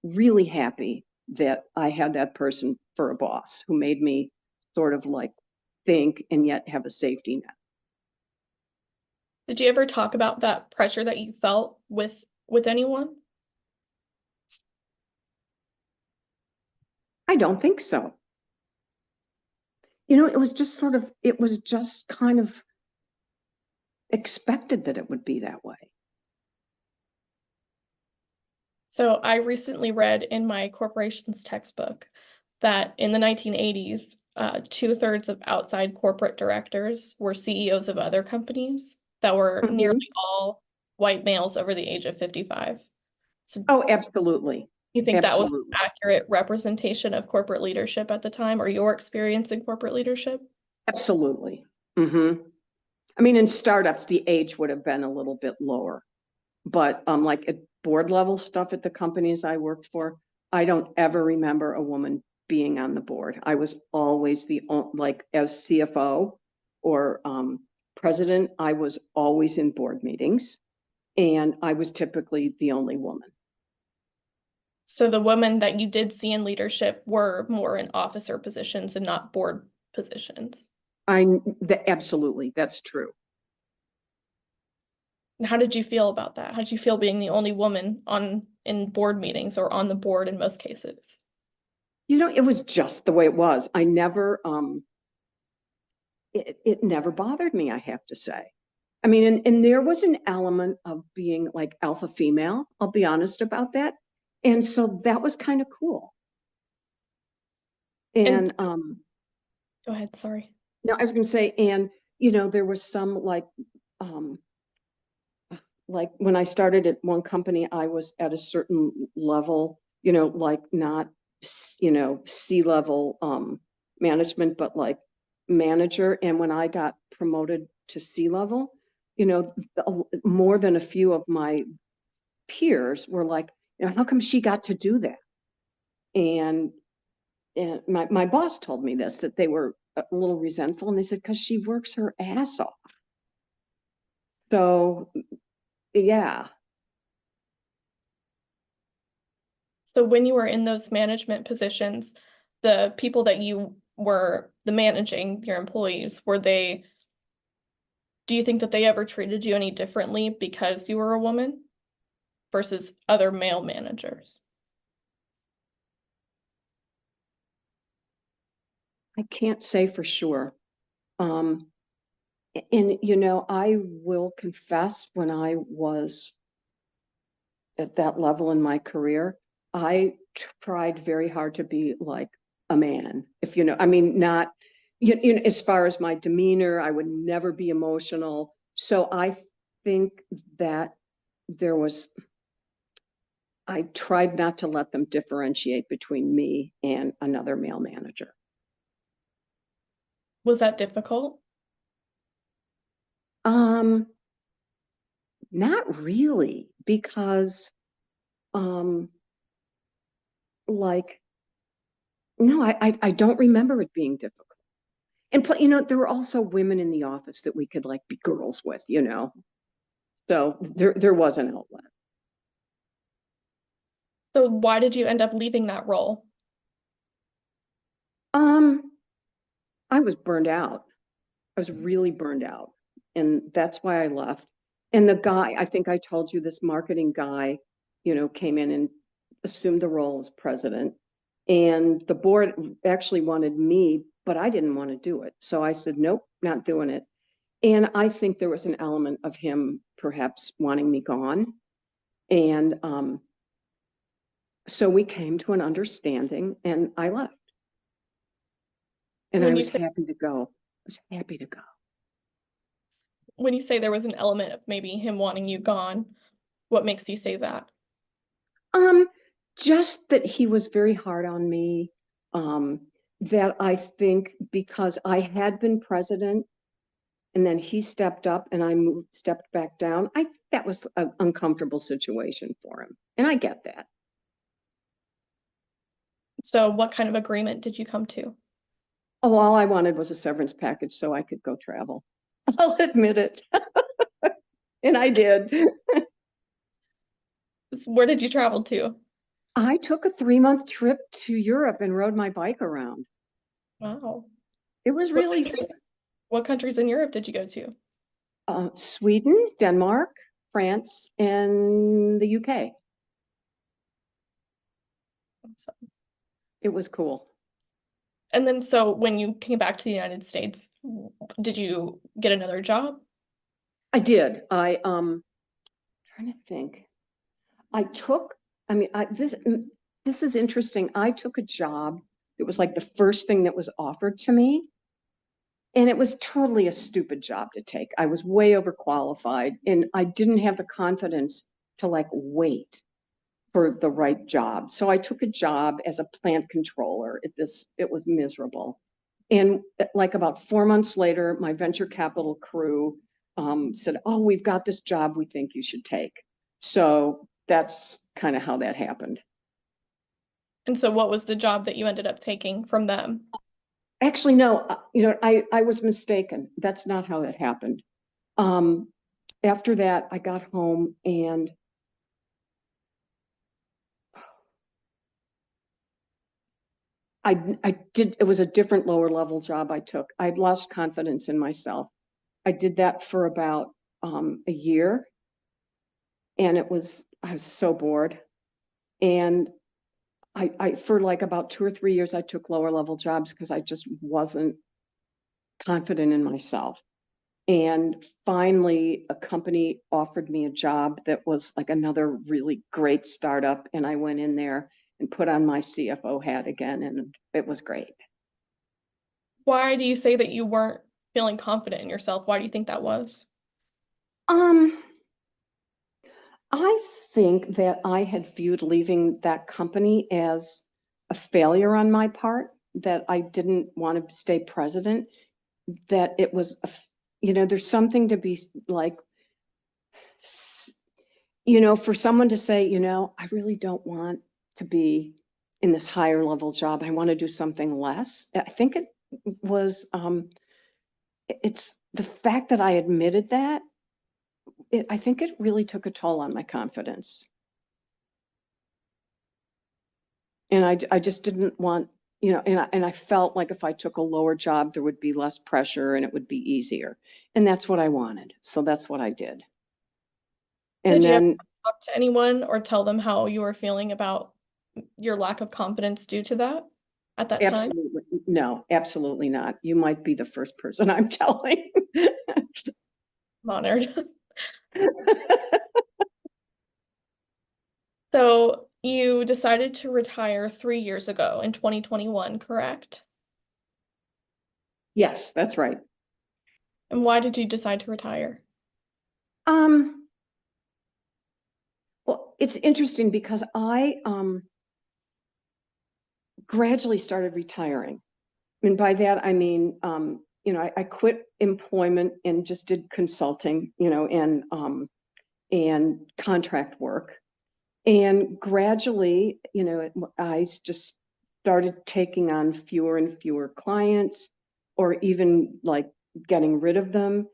really happy that I had that person for a boss who made me sort of like think and yet have a safety net. Did you ever talk about that pressure that you felt with anyone? I don't think so. It was just kind of expected that it would be that way. So I recently read in my corporations textbook that in the 1980s, 2/3 of outside corporate directors were CEOs of other companies that were Mhm. nearly all white males over the age of 55. So Oh, absolutely. you think that was an Absolutely. accurate representation of corporate leadership at the time, or your experience in corporate leadership? Absolutely. Hmm. I mean, in startups, the age would have been a little bit lower, but like at board level stuff at the companies I worked for, I don't ever remember a woman being on the board. I was always like as CFO or president, I was always in board meetings and I was typically the only woman. So the women that you did see in leadership were more in officer positions and not board positions. Absolutely, that's true. And how did you feel about that? How did you feel being the only woman in board meetings or on the board in most cases? It was just the way it was. It never bothered me, I have to say. I mean, and there was an element of being like alpha female, I'll be honest about that. And so that was kind of cool. And And go ahead, sorry. no, I was going to say, and there was some um, like when I started at one company, I was at a certain level, like not, C-level management, but like manager. And when I got promoted to C-level, more than a few of my peers were like, how come she got to do that? And, my boss told me this, that they were a little resentful. And they said, because she works her ass off. So, yeah. So when you were in those management positions, the people that you were the managing, your employees, do you think that they ever treated you any differently because you were a woman versus other male managers? I can't say for sure. Um, and, I will confess when I was at that level in my career, I tried very hard to be like a man. If I mean, not, As far as my demeanor, I would never be emotional. So I think that there was, I tried not to let them differentiate between me and another male manager. Was that difficult? Um, Not really, because, um, like, no, I don't remember it being difficult. And there were also women in the office that we could like be girls with, so there was an outlet. So why did you end up leaving that role? Um, I was burned out. I was really burned out, and that's why I left. And the guy, I think I told you, this marketing guy, came in and assumed the role as president. And the board actually wanted me, but I didn't want to do it. So I said, nope, not doing it. And I think there was an element of him perhaps wanting me gone. And so we came to an understanding and I left. And I When you was say happy to go. I was happy to go. when you say there was an element of maybe him wanting you gone, what makes you say that? Um, just that he was very hard on me. That I think because I had been president and then he stepped up and stepped back down, that was an uncomfortable situation for him. And I get that. So what kind of agreement did you come to? Oh, all I wanted was a severance package so I could go travel. I'll admit it. And I did. Where did you travel to? I took a 3-month trip to Europe and rode my bike around. Wow. It was What really fun. what countries in Europe did you go to? Sweden, Denmark, France, and the UK. Awesome. It was cool. And then so when you came back to the United States, did you get another job? I did. Trying to think. I took, I mean, this is interesting. I took a job. It was like the first thing that was offered to me. And it was totally a stupid job to take. I was way overqualified and I didn't have the confidence to like wait for the right job. So I took a job as a plant controller. It was miserable. And like about 4 months later, my venture capital crew said, "Oh, we've got this job we think you should take." So that's kind of how that happened. And so what was the job that you ended up taking from them? Actually, no, I was mistaken. That's not how it happened. Um, After that, I got home and it was a different lower level job I took. I'd lost confidence in myself. I did that for about a year and I was so bored. And for like about 2 or 3 years, I took lower level jobs because I just wasn't confident in myself. And finally, a company offered me a job that was like another really great startup. And I went in there and put on my CFO hat again, and it was great. Why do you say that you weren't feeling confident in yourself? Why do you think that was? Um, I think that I had viewed leaving that company as a failure on my part, that I didn't want to stay president, that it was, there's something to be like, for someone to say, I really don't want to be in this higher level job. I want to do something less. I think it was, it's the fact that I admitted that, I think it really took a toll on my confidence. And I just didn't want, and I felt like if I took a lower job, there would be less pressure and it would be easier. And that's what I wanted. So that's what I did. And Did you ever then talk to anyone or tell them how you were feeling about your lack of confidence due to that at that time? absolutely, no, absolutely not. You might be the first person I'm telling. I'm honored. So you decided to retire 3 years ago in 2021, correct? Yes, that's right. And why did you decide to retire? Um, well, it's interesting because I gradually started retiring. And by that, I mean, I quit employment and just did consulting, and contract work. And gradually, I just started taking on fewer and fewer clients, or even like getting rid of them.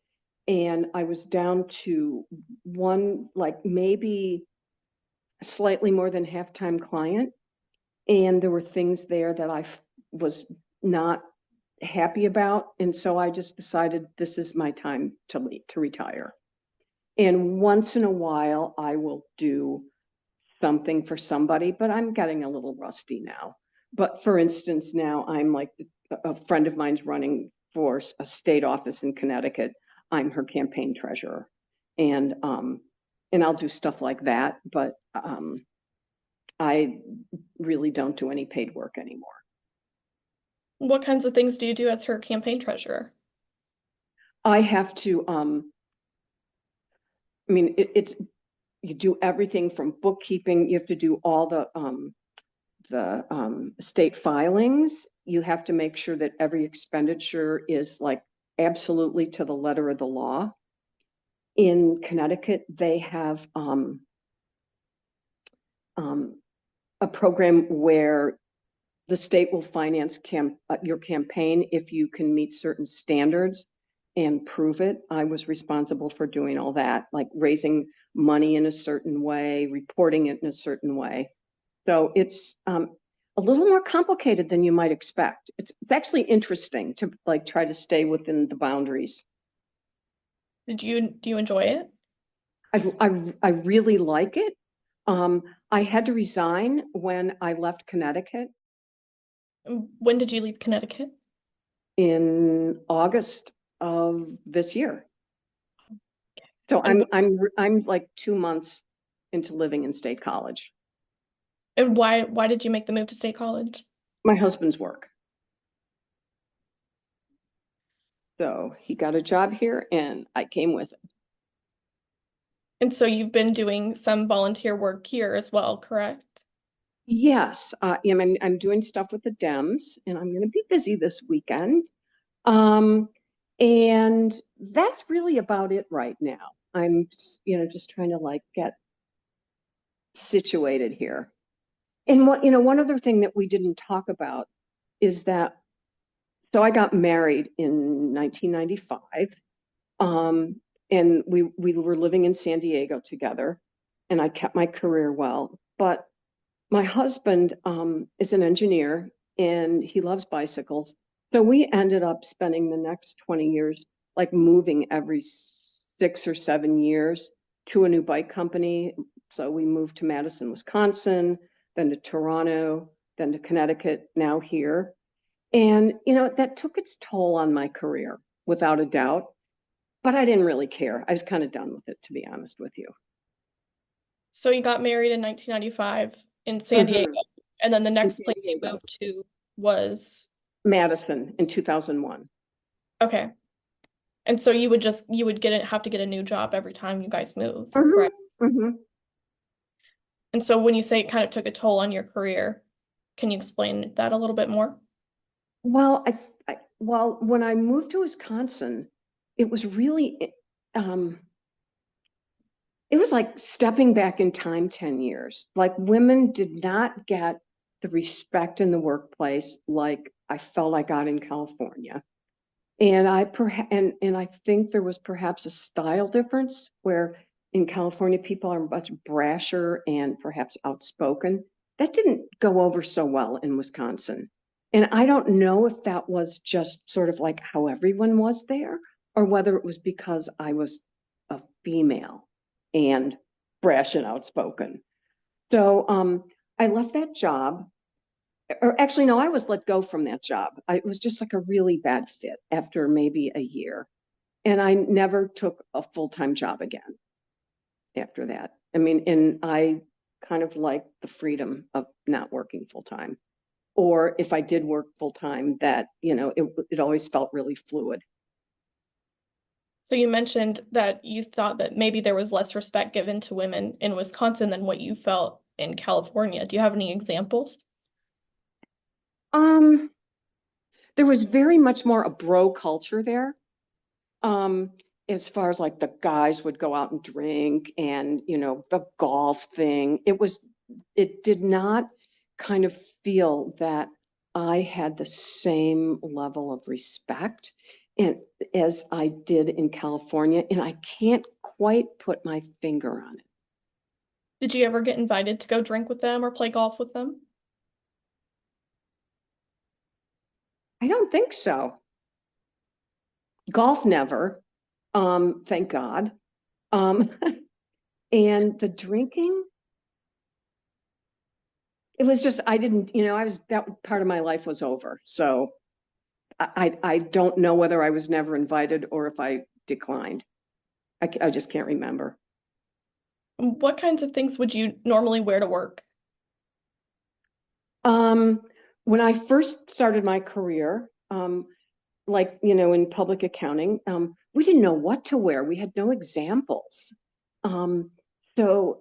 And I was down to one, like maybe slightly more than half-time client. And there were things there that was not happy about. And so I just decided this is my time to retire. And once in a while, I will do something for somebody, but I'm getting a little rusty now. But for instance, now I'm like a friend of mine's running for a state office in Connecticut. I'm her campaign treasurer, and I'll do stuff like that. But I really don't do any paid work anymore. What kinds of things do you do as her campaign treasurer? I have to. I mean, it's you do everything from bookkeeping. You have to do all the state filings. You have to make sure that every expenditure is like absolutely to the letter of the law. In Connecticut, they have a program where the state will finance your campaign if you can meet certain standards and prove it. I was responsible for doing all that, like raising money in a certain way, reporting it in a certain way. So it's a little more complicated than you might expect. It's actually interesting to like try to stay within the boundaries. Do you enjoy it? I really like it. I had to resign when I left Connecticut And when did you leave Connecticut? in August of this year. So And I'm like 2 months into living in State College. why did you make the move to State College? My husband's work. So he got a job here and I came with him. And so you've been doing some volunteer work here as well, correct? Yes, I'm doing stuff with the Dems, and I'm going to be busy this weekend. Um, and that's really about it right now. I'm, just trying to like get situated here. And one other thing that we didn't talk about is that, so I got married in 1995, and we were living in San Diego together, and I kept my career well, but my husband is an engineer and he loves bicycles. So we ended up spending the next 20 years like moving every 6 or 7 years to a new bike company. So we moved to Madison, Wisconsin, then to Toronto, then to Connecticut, now here. And, that took its toll on my career without a doubt, but I didn't really care. I was kind of done with it, to be honest with you. So you got married in 1995 in San Diego, Mhm. and then the In next San place you Diego. moved to was Madison in 2001. okay. And so you would have to get a new job every time you guys moved, Mhm, correct? mhm. And so when you say it kind of took a toll on your career, can you explain that a little bit more? Well, well, when I moved to Wisconsin, it was really, it was like stepping back in time 10 years. Like women did not get the respect in the workplace like I felt I got in California. And I think there was perhaps a style difference where in California people are much brasher and perhaps outspoken. That didn't go over so well in Wisconsin. And I don't know if that was just sort of like how everyone was there, or whether it was because I was a female and brash and outspoken. So I left that job, or actually, no, I was let go from that job. It was just like a really bad fit after maybe a year. And I never took a full-time job again after that. I mean, and I kind of like the freedom of not working full-time. or if I did work full time, that, it always felt really fluid. So you mentioned that you thought that maybe there was less respect given to women in Wisconsin than what you felt in California. Do you have any examples? Um, there was very much more a bro culture there. Um, as far as like the guys would go out and drink and, the golf thing, it did not kind of feel that I had the same level of respect and as I did in California, and I can't quite put my finger on it. Did you ever get invited to go drink with them or play golf with them? I don't think so. Golf never, thank God. Um, and the drinking, it was just, I didn't, that part of my life was over. So I don't know whether I was never invited or if I declined. I just can't remember. What kinds of things would you normally wear to work? Um, when I first started my career, like, in public accounting, we didn't know what to wear. We had no examples. Um, so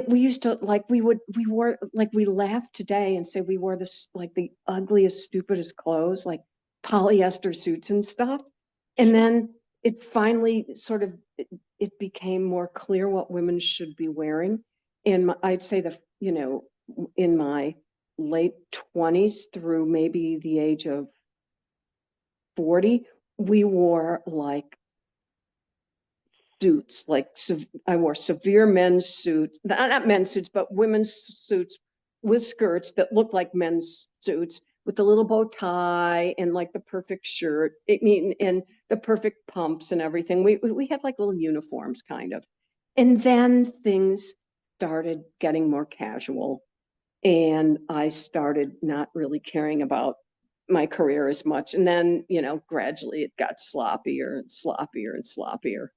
we used to like, we wore, like, we laugh today and say we wore this, like the ugliest, stupidest clothes, like polyester suits and stuff. And then it finally sort of, it became more clear what women should be wearing. And I'd say in my late 20s through maybe the age of 40, we wore like suits, like I wore severe men's suits, not men's suits, but women's suits with skirts that looked like men's suits with the little bow tie and like the perfect shirt. And the perfect pumps and everything. We had like little uniforms kind of. And then things started getting more casual. And I started not really caring about my career as much. And then, gradually it got sloppier and sloppier and sloppier.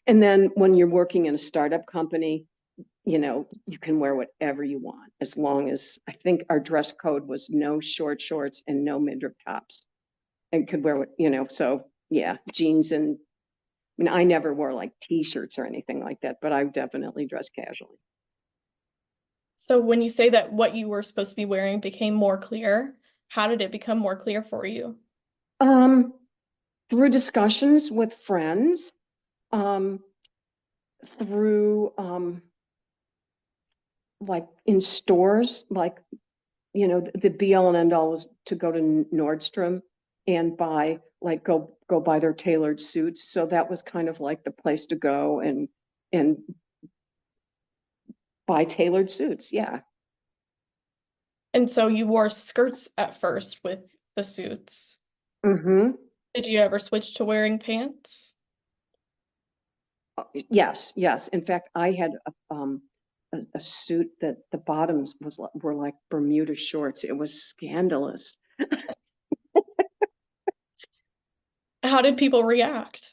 And then when you're working in a startup company, you can wear whatever you want, as long as, I think our dress code was no short shorts and no midriff tops. And could wear what, so yeah, jeans. And I mean, I never wore like t-shirts or anything like that, but I definitely dressed casually. So when you say that what you were supposed to be wearing became more clear, how did it become more clear for you? Um, through discussions with friends, um, through like in stores, like, the be all and end all was to go to Nordstrom and buy, like, go buy their tailored suits. So that was kind of like the place to go and buy tailored suits. Yeah. And so you wore skirts at first with the suits. Mm-hmm. Did you ever switch to wearing pants? Yes, yes. In fact, I had a suit that the bottoms were like Bermuda shorts. It was scandalous. How did people react?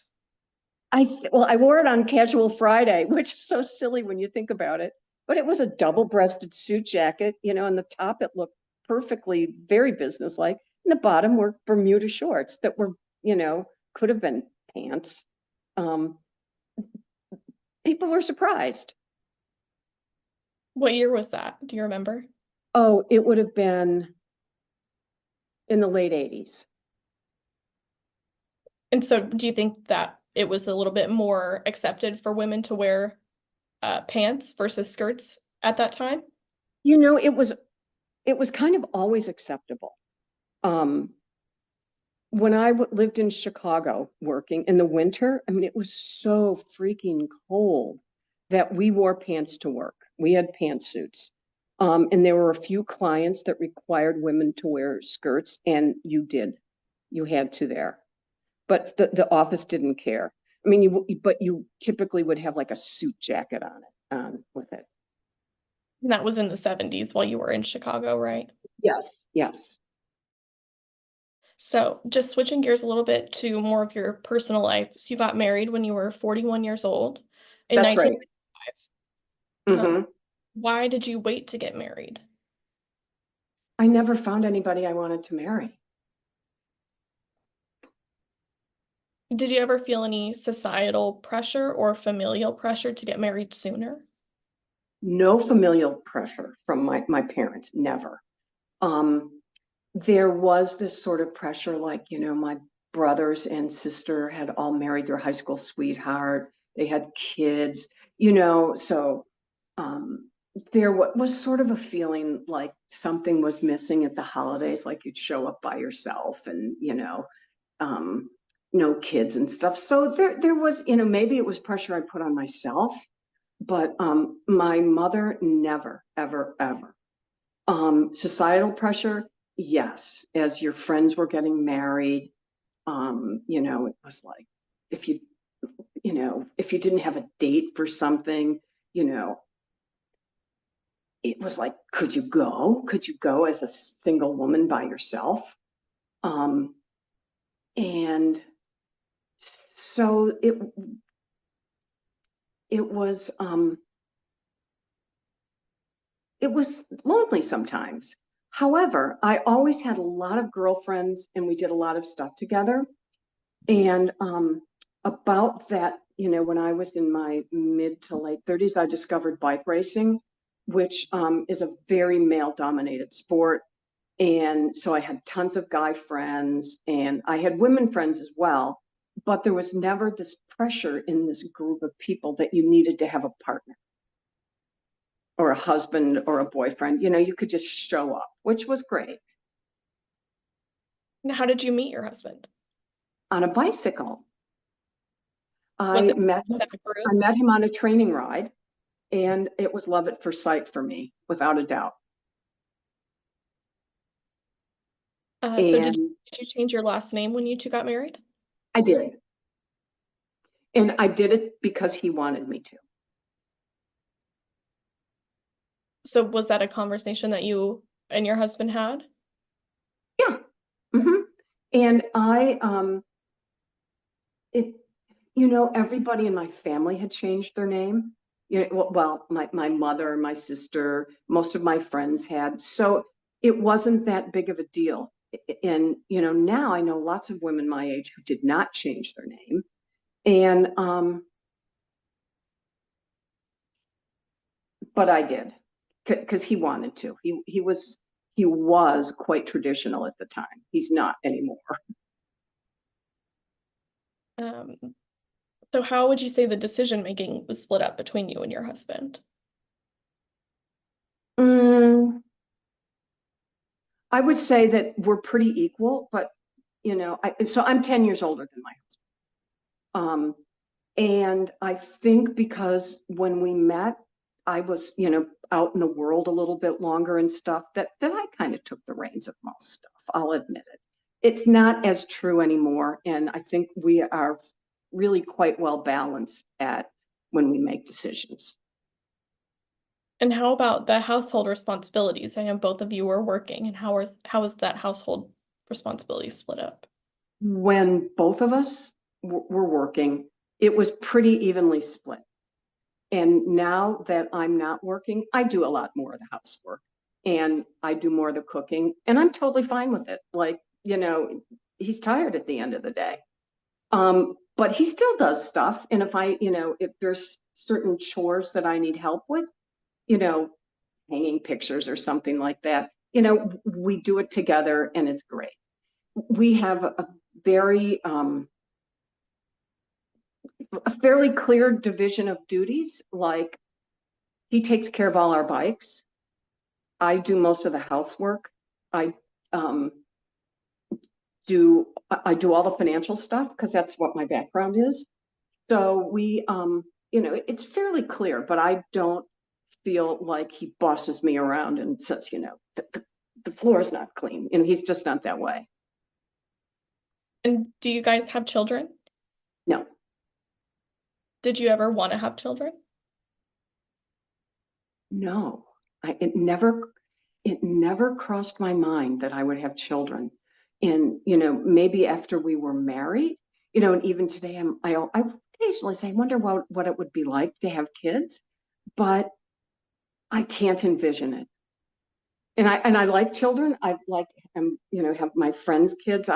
Well, I wore it on Casual Friday, which is so silly when you think about it. But it was a double-breasted suit jacket, and the top it looked perfectly very businesslike. And the bottom were Bermuda shorts that were, could have been pants. Um, people were surprised. What year was that? Do you remember? Oh, it would have been in the late 80s. And so do you think that it was a little bit more accepted for women to wear pants versus skirts at that time? It was kind of always acceptable. Um, when I lived in Chicago working in the winter, I mean, it was so freaking cold that we wore pants to work. We had pantsuits. And there were a few clients that required women to wear skirts, and you did. You had to there. But the office didn't care. I mean, but you typically would have like a suit jacket on it, with it. And that was in the 70s while you were in Chicago, right? Yes, yes, So just switching gears a little bit to more of your personal life. So you got married when you were 41 years old in that's right. 1995. Hmm. Why did you wait to get married? I never found anybody I wanted to marry. Did you ever feel any societal pressure or familial pressure to get married sooner? No familial pressure from my parents, never. Um, there was this sort of pressure, like, my brothers and sister had all married their high school sweetheart. They had kids, so um, there was sort of a feeling like something was missing at the holidays, like you'd show up by yourself and, um, no kids and stuff. So there was, maybe it was pressure I put on myself, but my mother never, ever, ever. Societal pressure, yes. As your friends were getting married, it was like if you, if you didn't have a date for something, you know, it was like, could you go? Could you go as a single woman by yourself? Um, and so it was it was lonely sometimes. However, I always had a lot of girlfriends and we did a lot of stuff together. And about that, when I was in my mid to late 30s, I discovered bike racing, which is a very male dominated sport. And so I had tons of guy friends and I had women friends as well. But there was never this pressure in this group of people that you needed to have a partner or a husband or a boyfriend. You could just show up, which was great. And how did you meet your husband? On a bicycle. Was I it met with him, that I group? met him on a training ride, and it was love at first sight for me, without a doubt. So did And you change your last name when you two got married? I did. And I did it because he wanted me to. So was that a conversation that you and your husband had? Yeah. Hmm. And it, everybody in my family had changed their name. Well, my mother, my sister, most of my friends had. So it wasn't that big of a deal. And, now I know lots of women my age who did not change their name. And, but I did because he wanted to. He was quite traditional at the time. He's not anymore. Um, so how would you say the decision making was split up between you and your husband? Mm, I would say that we're pretty equal, but so I'm 10 years older than my husband. And I think because when we met, I was, out in the world a little bit longer and stuff, that I kind of took the reins of most stuff. I'll admit it. It's not as true anymore. And I think we are really quite well balanced at when we make decisions. And how about the household responsibilities? I know both of you were working, and how is that household responsibility split up? When both of us were working, it was pretty evenly split. And now that I'm not working, I do a lot more of the housework and I do more of the cooking, and I'm totally fine with it. Like, he's tired at the end of the day. But he still does stuff. And if there's certain chores that I need help with, you know, hanging pictures or something like that, we do it together and it's great. We have very, a fairly clear division of duties. Like, he takes care of all our bikes. I do most of the housework. I um, do all the financial stuff because that's what my background is. So it's fairly clear, but I don't feel like he bosses me around and says, the floor is not clean. And he's just not that way. And do you guys have children? No, Did you ever want to have children? no, it never crossed my mind that I would have children. And, maybe after we were married, and even today, I occasionally say, I wonder what it would be like to have kids, but I can't envision it. And I like children. I like, have my friends' kids.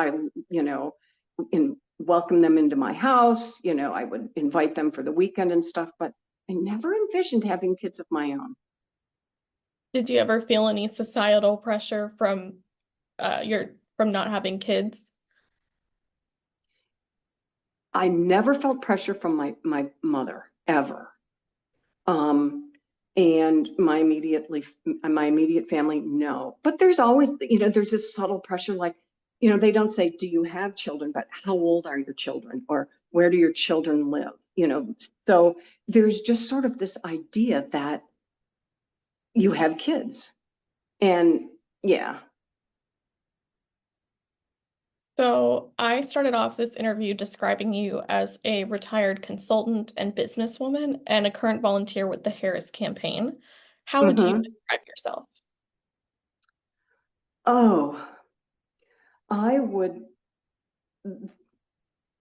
Welcome them into my house. I would invite them for the weekend and stuff, but I never envisioned having kids of my own. Did you ever feel any societal pressure from from not having kids? I never felt pressure from my mother ever. And my immediate family, no. But there's always, there's this subtle pressure, like, they don't say, do you have children, but how old are your children? Or where do your children live? So there's just sort of this idea that you have kids. And yeah. So I started off this interview describing you as a retired consultant and businesswoman and a current volunteer with the Harris campaign. How would you Mhm. describe yourself? Oh, I would,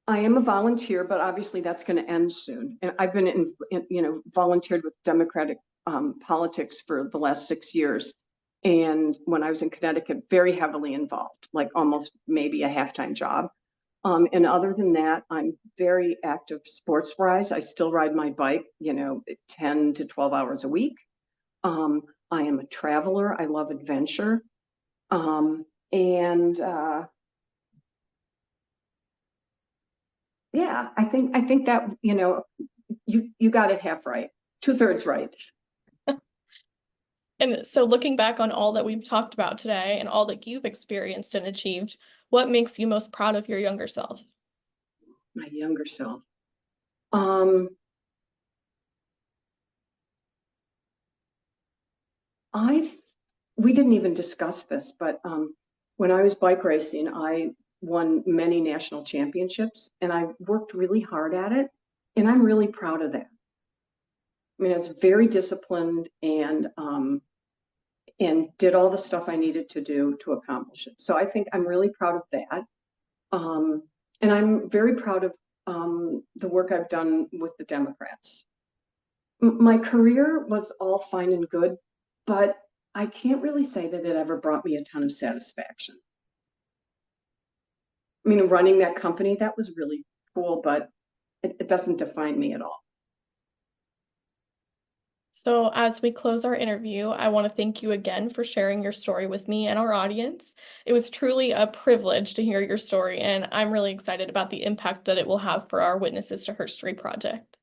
I am a volunteer, but obviously that's going to end soon. And I've been volunteered with Democratic politics for the last 6 years. And when I was in Connecticut, very heavily involved, like almost maybe a half-time job. And other than that, I'm very active sports-wise. I still ride my bike, 10 to 12 hours a week. I am a traveler. I love adventure. And yeah, I think that, you got it half right, 2/3 right. And so looking back on all that we've talked about today and all that you've experienced and achieved, what makes you most proud of your younger self? My younger self. Um, I we didn't even discuss this, but when I was bike racing, I won many national championships, and I worked really hard at it, and I'm really proud of that. I mean, I was very disciplined and did all the stuff I needed to do to accomplish it. So I think I'm really proud of that. Um, and I'm very proud of the work I've done with the Democrats. My career was all fine and good, but I can't really say that it ever brought me a ton of satisfaction. I mean, running that company, that was really cool, but it doesn't define me at all. So, as we close our interview, I want to thank you again for sharing your story with me and our audience. It was truly a privilege to hear your story, and I'm really excited about the impact that it will have for our Witnesses to Herstory project.